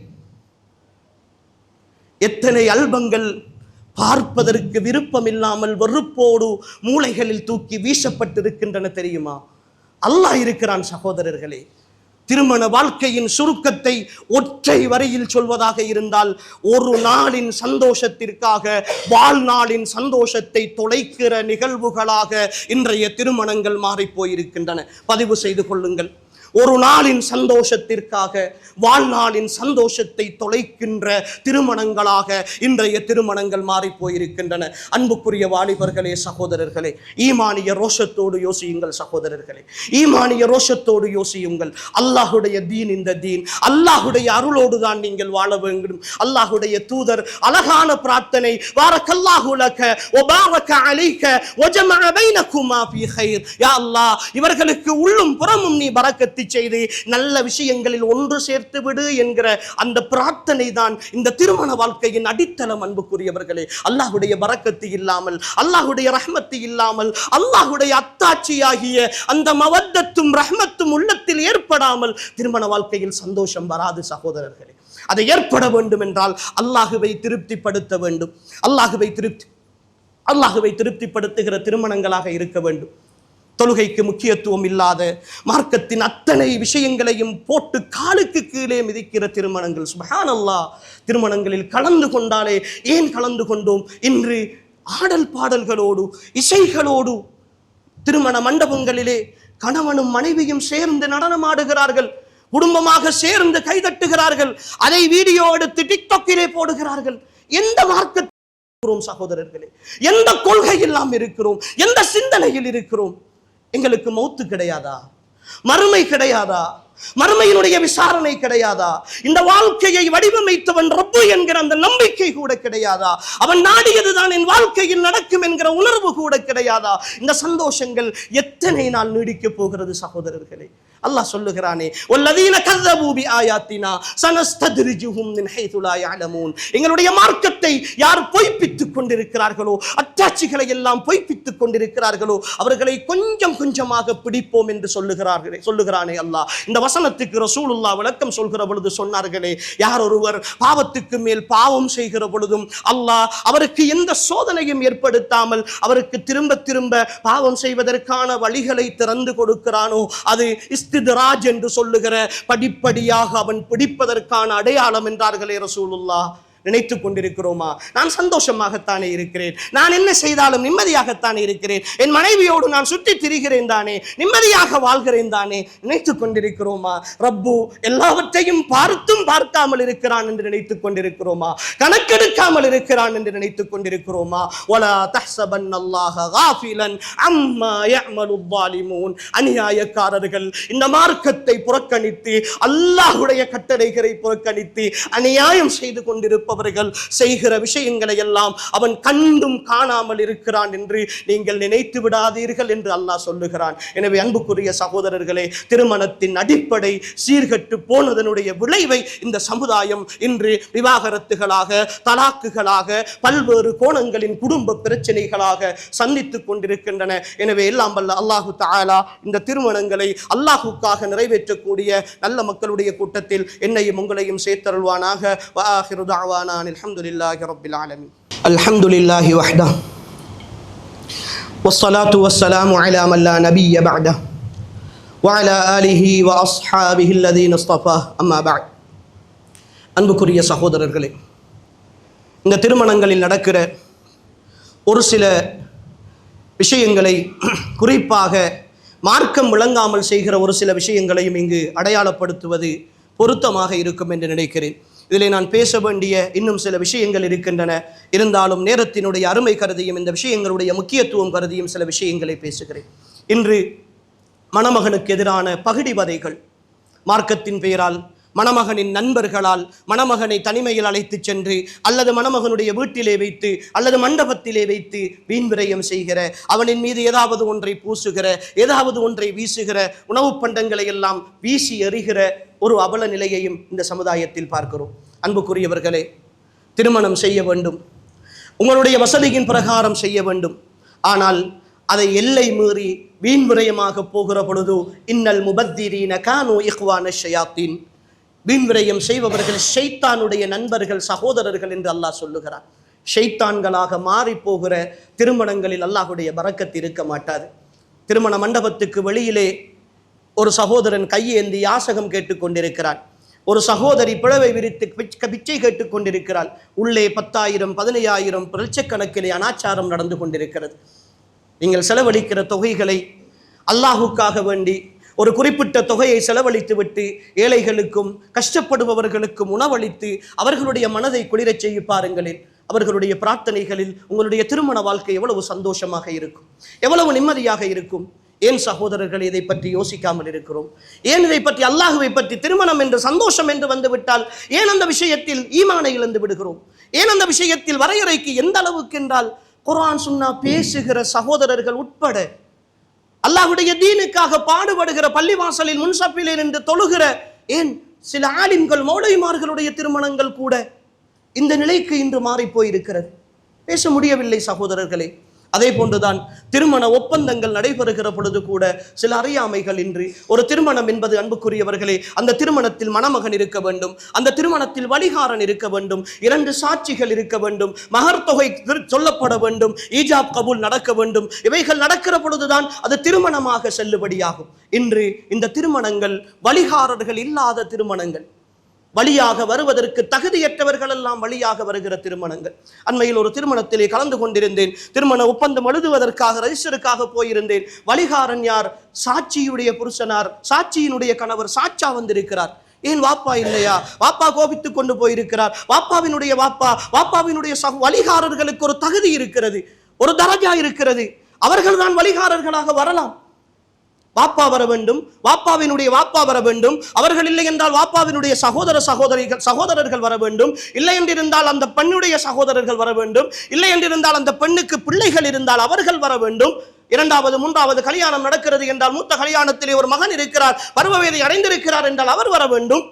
எத்தனை அல்பங்கள் பார்ப்பதற்கு விருப்பம் இல்லாமல் வெறுப்போடு மூளைகளில் தூக்கி வீசப்பட்டிருக்கின்றன தெரியுமா? அல்லாஹ் இருக்கிறான் சகோதரர்களே. திருமண வாழ்க்கையின் சுருக்கத்தை ஒற்றை வரியில் சொல்வதாக இருந்தால், ஒரு நாளின் சந்தோஷத்திற்காக வாழ்நாளின் சந்தோஷத்தை தொலைக்கிற நிகழ்வுகளாக இன்றைய திருமணங்கள் மாறி போயிருக்கின்றன. பதிவு செய்து கொள்ளுங்கள். ஒரு நாளின் சந்தோஷத்திற்காக வாழ்நாளின் சந்தோஷத்தை தொலைக்கின்ற திருமணங்களாக இன்றைய திருமணங்கள் மாறி போயிருக்கின்றன. அன்புக்குரிய வாலிபர்களே, சகோதரர்களே, ஈமானிய ரோஷத்தோடு யோசியுங்கள் சகோதரர்களே, ஈமானிய ரோஷத்தோடு யோசியுங்கள். அல்லாஹுடைய தீன் இந்த தீன், அல்லாஹுடைய அருளோடு தான் நீங்கள் வாழ வேண்டும். அல்லாஹுடைய தூதர் அழகான பிரார்த்தனை, பாரக்கல்லாஹு லக வ பாரக அலைக வ ஜமஅ பைனகுமா ஃபீ கைர். யா அல்லாஹ், இவர்களுக்கு உள்ளும் புறமும் நீ பரக்கத்து செய்து நல்ல விஷயங்களில் ஒன்று சேர்த்து விடு என்கிற அந்த பிரார்த்தனை தான் இந்த திருமண வாழ்க்கையின் அடித்தளம். அன்புக்குரியவர்களே, அல்லாஹுடைய பரக்கத்து இல்லாமல், அல்லாஹுடைய ரஹ்மத்து இல்லாமல், அல்லாஹுடைய அத்தாட்சியாகிய அந்த மவத்தத்தும் ரஹ்மத்தும் உள்ளத்தில் ஏற்படாமல் திருமண வாழ்க்கையில் சந்தோஷம் வராது சகோதரர்களே. அதை ஏற்பட வேண்டும் என்றால் அல்லாஹுவை திருப்திப்படுத்த வேண்டும். அல்லாஹுவை திருப்திப்படுத்துகிற திருமணங்களாக இருக்க வேண்டும். தொழுகைக்கு முக்கியத்துவம் இல்லாத மார்க்கத்தின் அத்தனை விஷயங்களையும் போட்டு காலுக்கு கீழே மிதிக்கிற திருமணங்கள். சுப்ஹானல்லாஹ், திருமணங்களில் கலந்து கொண்டாலே ஏன் கலந்து கொண்டோம்? இன்று ஆடல் பாடல்களோடு இசைகளோடு திருமண மண்டபங்களிலே கணவனும் மனைவியும் சேர்ந்து நடனமாடுகிறார்கள், குடும்பமாக சேர்ந்து கைதட்டுகிறார்கள், அதை வீடியோ எடுத்து டிக்டாக்கிலே போடுகிறார்கள். எந்த மார்க்கத்தில் சகோதரர்களே, எந்த கொள்கையில் நாம் இருக்கிறோம்? எந்த சிந்தனையில் இருக்கிறோம்? எங்களுக்கு மௌத்து கிடையாதா? மறுமை கிடையாதா? மறுமையினுடைய விசாரணை கிடையாதா? இந்த வாழ்க்கையை வடிவமைத்தவன் ரப்பு என்கிற அந்த நம்பிக்கை கூட கிடையாதா? அவன் நாடியதுதான் என் வாழ்க்கையில் நடக்கும் என்கிற உணர்வு கூட கிடையாதா? இந்த சந்தோஷங்கள் எத்தனை நாள் நீடிக்க போகிறது சகோதரர்களே? அல்லாஹ் சொல்லுகிறானே, வல்லதீன கஸபூ பிஆயாத்தினா சனஸ்தத்ரிஜுஹும் மின் ஹைது லா யஅலமூன். எங்களுடைய மார்க்கத்தை யார் பொய்ப்பித்துக் கொண்டிருக்கிறார்களோ, அத்தாட்சிகளை எல்லாம் பொய்ப்பித்துக் கொண்டிருக்கிறார்களோ, அவர்களை கொஞ்சம் கொஞ்சமாக பிடிப்போம் என்று சொல்லுகிறானே அல்லாஹ். இந்த வசனத்துக்கு ரசூலுல்லாஹ் விளக்கம் சொல்கிற பொழுது சொன்னார்களே, யார் ஒருவர் பாவத்துக்கு மேல் பாவம் செய்கிற பொழுதும் அல்லாஹ் அவருக்கு எந்த சோதனையும் ஏற்படுத்தாமல் அவருக்கு திரும்ப திரும்ப பாவம் செய்வதற்கான வழிகளை திறந்து கொடுக்கிறானோ, அது இஸ்தித்ராஜ் என்று சொல்லுகிற படிப்படியாக அவன் பிடிப்பதற்கான அடையாளம் என்றார்களே ரசூலுல்லாஹ். நினைத்துக் கொண்டிருக்கிறோமா? நான் சந்தோஷமாகத்தானே இருக்கிறேன், நான் என்ன செய்தாலும் நிம்மதியாகத்தானே இருக்கிறேன், என் மனைவியோடு நான் சுற்றி திரிகிறேன் தானே, நிம்மதியாக வாழ்கிறேன் தானே, நினைத்துக் கொண்டிருக்கிறோமா? ரப்பு எல்லாவற்றையும் பார்த்தும் பார்க்காமல் இருக்கிறான் என்று நினைத்துக் கொண்டிருக்கிறோமா? கணக்கெடுக்காமல் இருக்கிறான் என்று நினைத்துக் கொண்டிருக்கிறோமா? வலா தஹ்ஸபன்னல்லாஹ காஃபிலன் அம்மா யஅமலுல் ஸாலிமூன். அநியாயக்காரர்கள் இந்த மார்க்கத்தை புறக்கணித்து, அல்லாஹ்வுடைய கட்டளைகளை புறக்கணித்து அநியாயம் செய்து கொண்டிருப்ப அவர்கள் செய்கிற விஷயங்களை எல்லாம் அவன் கண்டும் காணாமல் இருக்கிறான் என்று நீங்கள் நினைத்து விடாதீர்கள் என்று அல்லாஹ் சொல்லுகிறான். எனவே அன்புக்குரிய சகோதரர்களே, திருமணத்தின் அடிப்படை சீர்கட்டு போனதனுடைய விளைவை இந்த சமுதாயம் இன்று விவாகரத்துகளாக, தலாக்குகளாக, பல்வேறு கோணங்களின் குடும்ப பிரச்சனைகளாக சந்தித்துக் கொண்டிருக்கின்றன. எனவே எல்லாம் வல்ல அல்லாஹு தஆலா இந்த திருமணங்களை அல்லாஹுக்காக நிறைவேற்றக்கூடிய நல்ல மக்களுடைய கூட்டத்தில் என்னையும் உங்களையும் சேர்த்தருள்வானாக. வஆகிரு தஅவானா அல்ஹம்துலில்லாஹி ரப்பில் ஆலமீன். அல்ஹம்துலில்லாஹி வஹ்தஹு வஸ்ஸலாத்து வஸ்ஸலாமு அலா மன் லா நபிய்ய பஅதஹு வஅலா ஆலிஹி வஅஸ்ஹாபிஹி அல்லதீன இஸ்தஃபா. அம்மா பஅத். அன்புக்குரிய சகோதரர்களே, இந்த திருமணங்களில் நடக்கிற ஒரு சில விஷயங்களை, குறிப்பாக மார்க்கம் விளங்காமல் செய்கிற ஒரு சில விஷயங்களையும் இங்கு அடையாளப்படுத்துவது பொருத்தமாக இருக்கும் என்று நினைக்கிறேன். இதில் நான் பேச வேண்டிய இன்னும் சில விஷயங்கள் இருக்கின்றன. இருந்தாலும் நேரத்தினுடைய அருமை கருதியும் இந்த விஷயங்களுடைய முக்கியத்துவம் கருதியும் சில விஷயங்களை பேசுகிறேன். இன்று மணமகனுக்கு எதிரான பகிடிவதைகள், மார்க்கத்தின் பெயரால் மணமகனின் நண்பர்களால் மணமகனை தனிமையில் அழைத்து சென்று அல்லது மணமகனுடைய வீட்டிலே வைத்து அல்லது மண்டபத்திலே வைத்து வீண் விரயம் செய்கிற, அவனின் மீது ஏதாவது ஒன்றை பூசுகிற, ஏதாவது ஒன்றை வீசுகிற, உணவு பண்டங்களை எல்லாம் வீசி எறிகிற ஒரு அவல நிலையையும் இந்த சமுதாயத்தில் பார்க்கிறோம். அன்புக்குரியவர்களே, திருமணம் செய்ய வேண்டும், உங்களுடைய வசதியின் பிரகாரம் செய்ய வேண்டும். ஆனால் அதை எல்லை மீறி வீண் விரயமாக போகிற பொழுது இன்னல் முபத்திரீன கானூ இக்வான ஷயாத்தீன், வீண் விரயம் செய்பவர்கள் ஷைத்தானுடைய நண்பர்கள், சகோதரர்கள் என்று அல்லாஹ் சொல்லுகிறார். ஷைத்தான்களாக மாறி போகிற திருமணங்களில் அல்லாஹுடைய பரக்கத் இருக்க மாட்டாது. திருமண மண்டபத்துக்கு வெளியிலே ஒரு சகோதரன் கையேந்தி யாசகம் கேட்டுக்கொண்டிருக்கிறான், ஒரு சகோதரி பிளவை விரித்து பிச்சை கேட்டுக் கொண்டிருக்கிறாள். உள்ளே 10,000 15,000 லட்சக்கணக்கிலே அனாச்சாரம் நடந்து கொண்டிருக்கிறது. நீங்கள் செலவழிக்கிற தொகைகளை அல்லாஹுக்காக வேண்டி ஒரு குறிப்பிட்ட தொகையை செலவழித்து விட்டு ஏழைகளுக்கும் கஷ்டப்படுபவர்களுக்கும் உணவளித்து அவர்களுடைய மனதை குளிரச் செய்ய பாருங்களேன். அவர்களுடைய பிரார்த்தனைகளில் உங்களுடைய திருமண வாழ்க்கை எவ்வளவு சந்தோஷமாக இருக்கும், எவ்வளவு நிம்மதியாக இருக்கும். ஏன் சகோதரர்கள் இதை பற்றி யோசிக்காமல் இருக்கிறோம்? ஏன் இதை பற்றி, அல்லாஹுவை பற்றி, திருமணம் என்று சந்தோஷம் என்று வந்துவிட்டால் ஏன் அந்த விஷயத்தில் ஈமானை இழந்து விடுகிறோம்? ஏன் அந்த விஷயத்தில் வரையறைக்கு எந்த அளவுக்கு என்றால், குர்ஆன் சுன்னா பேசுகிற சகோதரர்கள் உட்பட, அல்லாஹ்வுடைய தீனுக்காக பாடுபடுகிற, பள்ளிவாசலில் முன்சப்பிலே நின்று தொழுகிற, ஏன் சில ஆலிம்கள் மௌலைமார்களுடைய திருமணங்கள் கூட இந்த நிலைக்கு இன்று மாறி போயிருக்கிறது. பேச முடியவில்லை சகோதரர்களே. அதே போன்றுதான் திருமண ஒப்பந்தங்கள் நடைபெறுகிற பொழுது கூட சில அறியாமைகள் இன்றி, ஒரு திருமணம் என்பது அன்புக்குரியவர்களே, அந்த திருமணத்தில் மணமகன் இருக்க வேண்டும், அந்த திருமணத்தில் வழிகாரன் இருக்க வேண்டும், 2 சாட்சிகள் இருக்க வேண்டும், மகர் தொகை சொல்லப்பட வேண்டும், ஈஜாப் கபூல் நடக்க வேண்டும். இவைகள் நடக்கிற பொழுதுதான் அது திருமணமாக செல்லுபடியாகும். இன்று இந்த திருமணங்கள் வழிகாரர்கள் இல்லாத திருமணங்கள், வழியாக வருவதற்கு தகுதியற்றவர்கள் எல்லாம் வழியாக வருகிற திருமணங்கள். அண்மையில் ஒரு திருமணத்திலே கலந்து கொண்டிருந்தேன். திருமண ஒப்பந்தம் எழுதுவதற்காக ரெஜிஸ்டருக்காக போயிருந்தேன். வழிகாரன் யார்? சாட்சியுடைய புருஷனார், சாட்சியினுடைய கணவர். சாட்சா வந்திருக்கிறார். ஏன் வாப்பா இல்லையா? வாப்பா கோபித்துக் கொண்டு போயிருக்கிறார். வாப்பாவினுடைய வாப்பாவினுடைய வழிகாரர்களுக்கு ஒரு தகுதி இருக்கிறது, ஒரு தரஜா இருக்கிறது. அவர்கள் தான் வழிகாரர்களாக வரலாம். வாப்பா வர வேண்டும், வாப்பாவினுடைய வாப்பா வர வேண்டும். அவர்கள் இல்லை என்றால் வாப்பாவினுடைய சகோதரர்கள் வர வேண்டும். இல்லை என்றிருந்தால் அந்த பெண்ணுடைய சகோதரர்கள் வர வேண்டும். இல்லை என்றிருந்தால் அந்த பெண்ணுக்கு பிள்ளைகள் இருந்தால் அவர்கள் வர வேண்டும். இரண்டாவது மூன்றாவது கல்யாணம் நடக்கிறது என்றால், மூத்த கல்யாணத்திலே ஒரு மகன் இருக்கிறார், பருவ வயதை அடைந்திருக்கிறார் என்றால் அவர் வர வேண்டும்.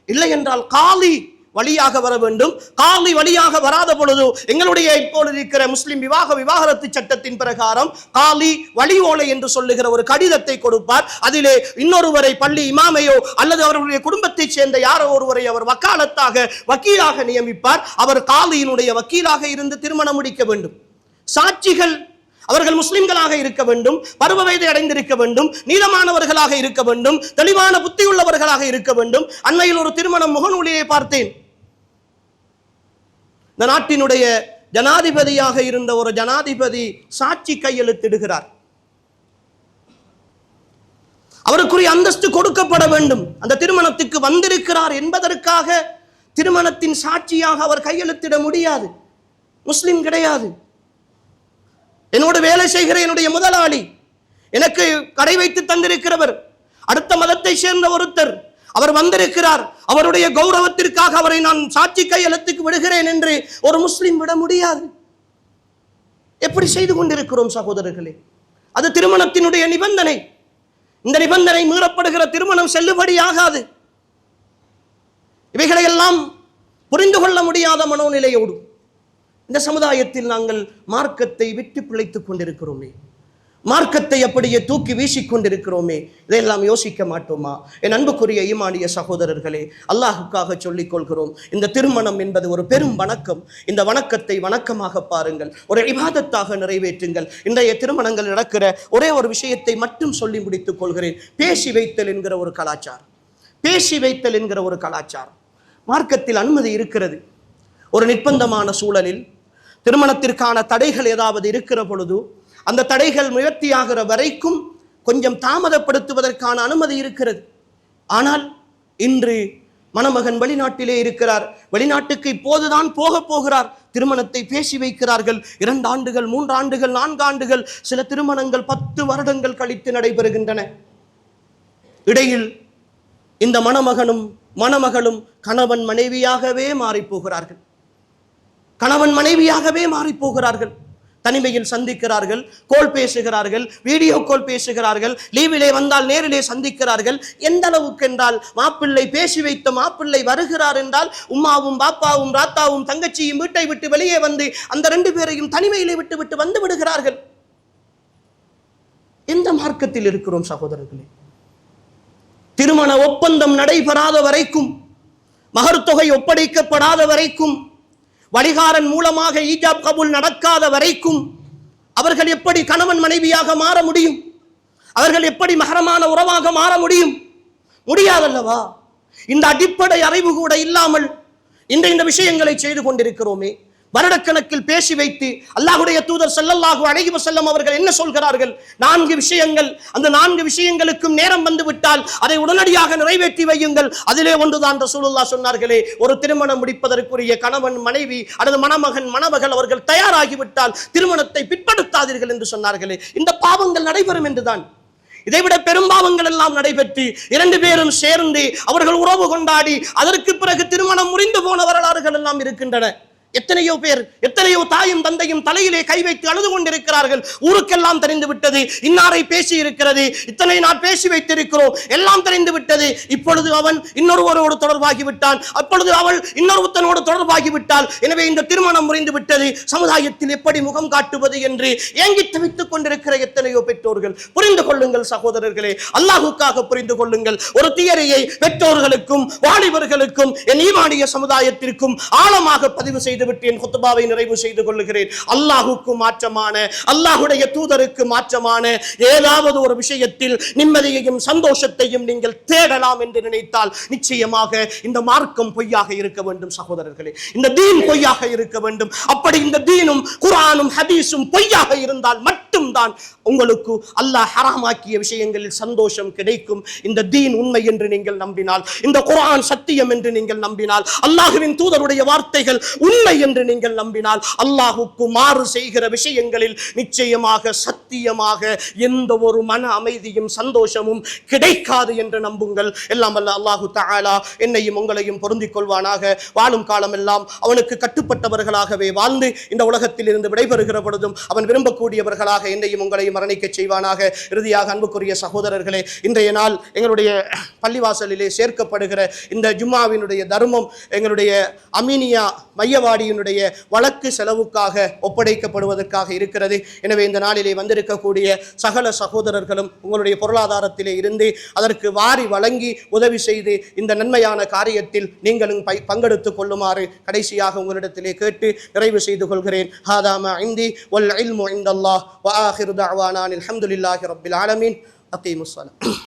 இல்லை என்றால் காலி வழியாக வர வேண்டும். காலி வழியாக வராத பொழுது எங்களுடைய இப்போது இருக்கிற முஸ்லிம் விவாகரத்து சட்டத்தின் பிரகாரம் காலி வழி ஓலை என்று சொல்லுகிற ஒரு கடிதத்தை கொடுப்பார். அதிலே இன்னொருவரை பள்ளி இமாமையோ அல்லது அவர்களுடைய குடும்பத்தைச் சேர்ந்த யாரோ ஒருவரை அவர் வக்கீலாக நியமிப்பார். அவர் காலியினுடைய வக்கீலாக இருந்து திருமணம் முடிக்க வேண்டும். சாட்சிகள் அவர்கள் முஸ்லிம்களாக இருக்க வேண்டும், பருவ வயதை அடைந்திருக்க வேண்டும், நீளமானவர்களாக இருக்க வேண்டும், தெளிவான புத்தி உள்ளவர்களாக இருக்க வேண்டும். அண்மையில் ஒரு திருமணம் முகநூலிலே பார்த்தேன். இந்த நாட்டினுடைய ஜனாதிபதியாக இருந்த ஒரு ஜனாதிபதி சாட்சி கையெழுத்திடுகிறார். அவருக்குரிய அந்தஸ்து கொடுக்கப்பட வேண்டும். அந்த திருமணத்துக்கு வந்திருக்கிறார் என்பதற்காக திருமணத்தின் சாட்சியாக அவர் கையெழுத்திட முடியாது. முஸ்லிம் கிடையாது. என்னோடு வேலை செய்கிற என்னுடைய முதலாளி, எனக்கு கடை வைத்து தந்திருக்கிறவர், அடுத்த மதத்தை சேர்ந்த ஒருத்தர், அவர் வந்திருக்கிறார். அவருடைய கௌரவத்திற்காக அவரை நான் சாட்சி கையெழுத்துக்கு விடுகிறேன் என்று ஒரு முஸ்லிம் விட முடியாது. எப்படி செய்து கொண்டிருக்கிறோம் சகோதரர்களே? அது திருமணத்தினுடைய நிபந்தனை. இந்த நிபந்தனை மீறப்படுகிற திருமணம் செல்லுபடியாகாது. இவைகளையெல்லாம் புரிந்து கொள்ள முடியாத மனோநிலையோடு இந்த சமுதாயத்தில் நாங்கள் மார்க்கத்தை விட்டு பிழைத்துக் கொண்டிருக்கிறோமே, மார்க்கத்தை அப்படியே தூக்கி வீசிக்கொண்டிருக்கிறோமே. இதையெல்லாம் யோசிக்க மாட்டோமா? என் அன்புக்குரிய ஈமானிய சகோதரர்களே, அல்லாஹுக்காக சொல்லிக் கொள்கிறோம், இந்த திருமணம் என்பது ஒரு பெரும் வணக்கம். இந்த வணக்கத்தை வணக்கமாக பாருங்கள், ஒரு இபாதத்தாக நிறைவேற்றுங்கள். இன்றைய திருமணங்கள் நடக்கிற ஒரே ஒரு விஷயத்தை மட்டும் சொல்லி முடித்துக் கொள்கிறேன். பேசி வைத்தல் என்கிற ஒரு கலாச்சாரம், பேசி வைத்தல் என்கிற ஒரு கலாச்சாரம் மார்க்கத்தில் அனுமதி இருக்கிறது. ஒரு நிர்பந்தமான சூழலில் திருமணத்திற்கான தடைகள் ஏதாவது இருக்கிற பொழுது அந்த தடைகள் நிவர்த்தியாகிற வரைக்கும் கொஞ்சம் தாமதப்படுத்துவதற்கான அனுமதி இருக்கிறது. ஆனால் இன்று மணமகன் வெளிநாட்டிலே இருக்கிறார், வெளிநாட்டுக்கு இப்போதுதான் போகிறார். திருமணத்தை பேசி வைக்கிறார்கள். 2 ஆண்டுகள் 3 ஆண்டுகள் 4 ஆண்டுகள், சில திருமணங்கள் 10 வருடங்கள் கழித்து நடைபெறுகின்றன. இடையில் இந்த மணமகனும் மணமகளும் கணவன் மனைவியாகவே மாறி போகிறார்கள். கணவன் மனைவியாகவே மாறி போகிறார்கள். தனிமையில் சந்திக்கிறார்கள், கோல் பேசுகிறார்கள், வீடியோ கோல் பேசுகிறார்கள், லீவிலே வந்தால் நேரிலே சந்திக்கிறார்கள். எந்த அளவுக்கு என்றால், மாப்பிள்ளை பேசி வைத்த மாப்பிள்ளை வருகிறார் என்றால் உம்மாவும் பாப்பாவும் ராத்தாவும் தங்கச்சியும் வீட்டை விட்டு வெளியே வந்து அந்த 2 பேரையும் தனிமையிலே விட்டு வந்து விடுகிறார்கள். எந்த மார்க்கத்தில் இருக்கிறோம் சகோதரர்களே? திருமண ஒப்பந்தம் நடைபெறாத வரைக்கும், மகர் தொகை ஒப்படைக்கப்படாத வரைக்கும், வழிகாரன் மூலமாக ஈஜாப் கபூல் நடக்காத வரைக்கும் அவர்கள் எப்படி கணவன் மனைவியாக மாற முடியும்? அவர்கள் எப்படி மஹரமான உறவாக மாற முடியும்? முடியாதல்லவா? இந்த அடிப்படை அறிவு கூட இல்லாமல் இந்த விஷயங்களை செய்து கொண்டிருக்கிறோமே. வருடக்கணக்கில் பேசி வைத்து அல்லாஹ்வுடைய தூதர் ஸல்லல்லாஹு அலைஹி வஸல்லம் அவர்கள் என்ன சொல்கிறார்கள்? 4 விஷயங்கள். அந்த 4 விஷயங்களுக்கும் நேரம் வந்து விட்டால் அதை உடனடியாக நிறைவேற்றி வையுங்கள். அதிலே ஒன்றுதான் ரசூலுல்லாஹ் சொன்னார்களே, ஒரு திருமணம் முடிப்பதற்குரிய கணவன் மனைவி அல்லது மணமகன் மணமகள் அவர்கள் தயாராகிவிட்டால் திருமணத்தை பிற்படுத்தாதீர்கள் என்று சொன்னார்களே. இந்த பாவங்கள் நடைபெறும் என்றுதான். இதைவிட பெரும்பாவங்கள் எல்லாம் நடைபெற்று 2 பேரும் சேர்ந்து அவர்கள் உறவு கொண்டாடி அதற்கு பிறகு திருமணம் முறிந்து போன வரலாறுகள் எல்லாம் இருக்கின்றன. எத்தனையோ பேர், எத்தனையோ தாயும் தந்தையும் தலையிலே கை வைத்து அழுது கொண்டிருக்கிறார்கள். ஊருக்கெல்லாம் தெரிந்து விட்டது, இன்னாரை பேசி இருக்கிறது, இத்தனை நாள் பேசி வைத்திருக்கிறோம், எல்லாம் தெரிந்து விட்டது. இப்பொழுது அவன் இன்னொருவரோடு தொடர்பாகி விட்டான், அப்பொழுது அவள் இன்னொருத்தனோடு தொடர்பாகி விட்டாள். எனவே இந்த திருமணம் முறிந்து விட்டது, சமுதாயத்தில் எப்படி முகம் காட்டுவது என்று ஏங்கி தவித்துக் கொண்டிருக்கிற எத்தனையோ பெற்றோர்கள். புரிந்து கொள்ளுங்கள் சகோதரர்களே, அல்லாஹுக்காக புரிந்து கொள்ளுங்கள். ஒரு தியரியை பெற்றோர்களுக்கும் வாலிபர்களுக்கும் என் ஈமானிய சமுதாயத்திற்கும் ஆழமாக பதிவு செய்து சொல்லிவிட்டு என் குத்பாவை நிறைவு செய்து கொள்ளுகிறேன். அல்லாஹ்வுக்கு மாற்றமான, அல்லாஹ்வுடைய தூதருக்கு மாற்றமான ஏதாவது ஒரு விஷயத்தில் நிம்மதியையும் சந்தோஷத்தையும் நீங்கள் தேடலாம் என்று நினைத்தால் நிச்சயமாக இந்த மார்க்கம் பொய்யாக இருக்க வேண்டும் சகோதரர்களே. இந்த தீன் பொய்யாக இருக்க வேண்டும். அப்படி இந்த தீனும் குர்ஆனும் ஹதீஸும் பொய்யாக இருந்தால் மட்டும்தான் உங்களுக்கு அல்லாஹ் ஹராமாக்கிய விஷயங்களில் சந்தோஷம் கிடைக்கும். இந்த தீன் உண்மை என்று நீங்கள் நம்பினால், இந்த குர்ஆன் சத்தியம் என்று நீங்கள் நம்பினால், அல்லாஹ்வின் தூதருடைய வார்த்தைகள் உண்மை என்று நீங்கள் நம்பினால், அல்லாஹ்வுக்கு மாறு செய்கிற விஷயங்களில் நிச்சயமாக சத்தியமாக எந்த ஒரு மன அமைதியும் சந்தோஷமும் கிடைக்காது என்று நம்புங்கள். எல்லாம் வல்ல அல்லாஹு தஆலா என்னையும் உங்களையும் பொருந்திக் கொள்வானாக. வாழும் காலமெல்லாம் அவனுக்கு கட்டுப்பட்டவர்களாகவே வாழ்ந்து இந்த உலகத்தில் இருந்து விடைபெறுகிற பொழுதும் அவன் விரும்பக்கூடியவர்களாக என்னையும் உங்களையும் மரணிக்க செய்வானாக. இறுதியாக அன்புக்குரிய சகோதரர்களே, இன்றைய நாள் எங்களுடைய பள்ளிவாசலிலே சேர்க்கப்படுகிற இந்த ஜும்மாவினுடைய தர்மம் எங்களுடைய அமீனியா மையவாடியினுடைய வழக்கு செலவுக்காக ஒப்படைக்கப்படுவதற்காக இருக்கிறது. எனவே இந்த நாளிலே வந்திருக்கக்கூடிய சகல சகோதரர்களும் உங்களுடைய பொருளாதாரத்திலே இருந்து அதற்கு வாரி வழங்கி உதவி செய்து இந்த நன்மையான காரியத்தில் நீங்களும் பங்கெடுத்துக் கொள்ளுமாறு கடைசியாக உங்களிடத்திலே கேட்டு நிறைவு செய்து கொள்கிறேன். ஹாதா மா இந்தி வல் இல்மு இந்தல்லாஹ் வ ஆகிரு தஅவானா அல்ஹம்துலில்லாஹி ரப்பில் ஆலமீன். அகீமுஸ் ஸலாத்.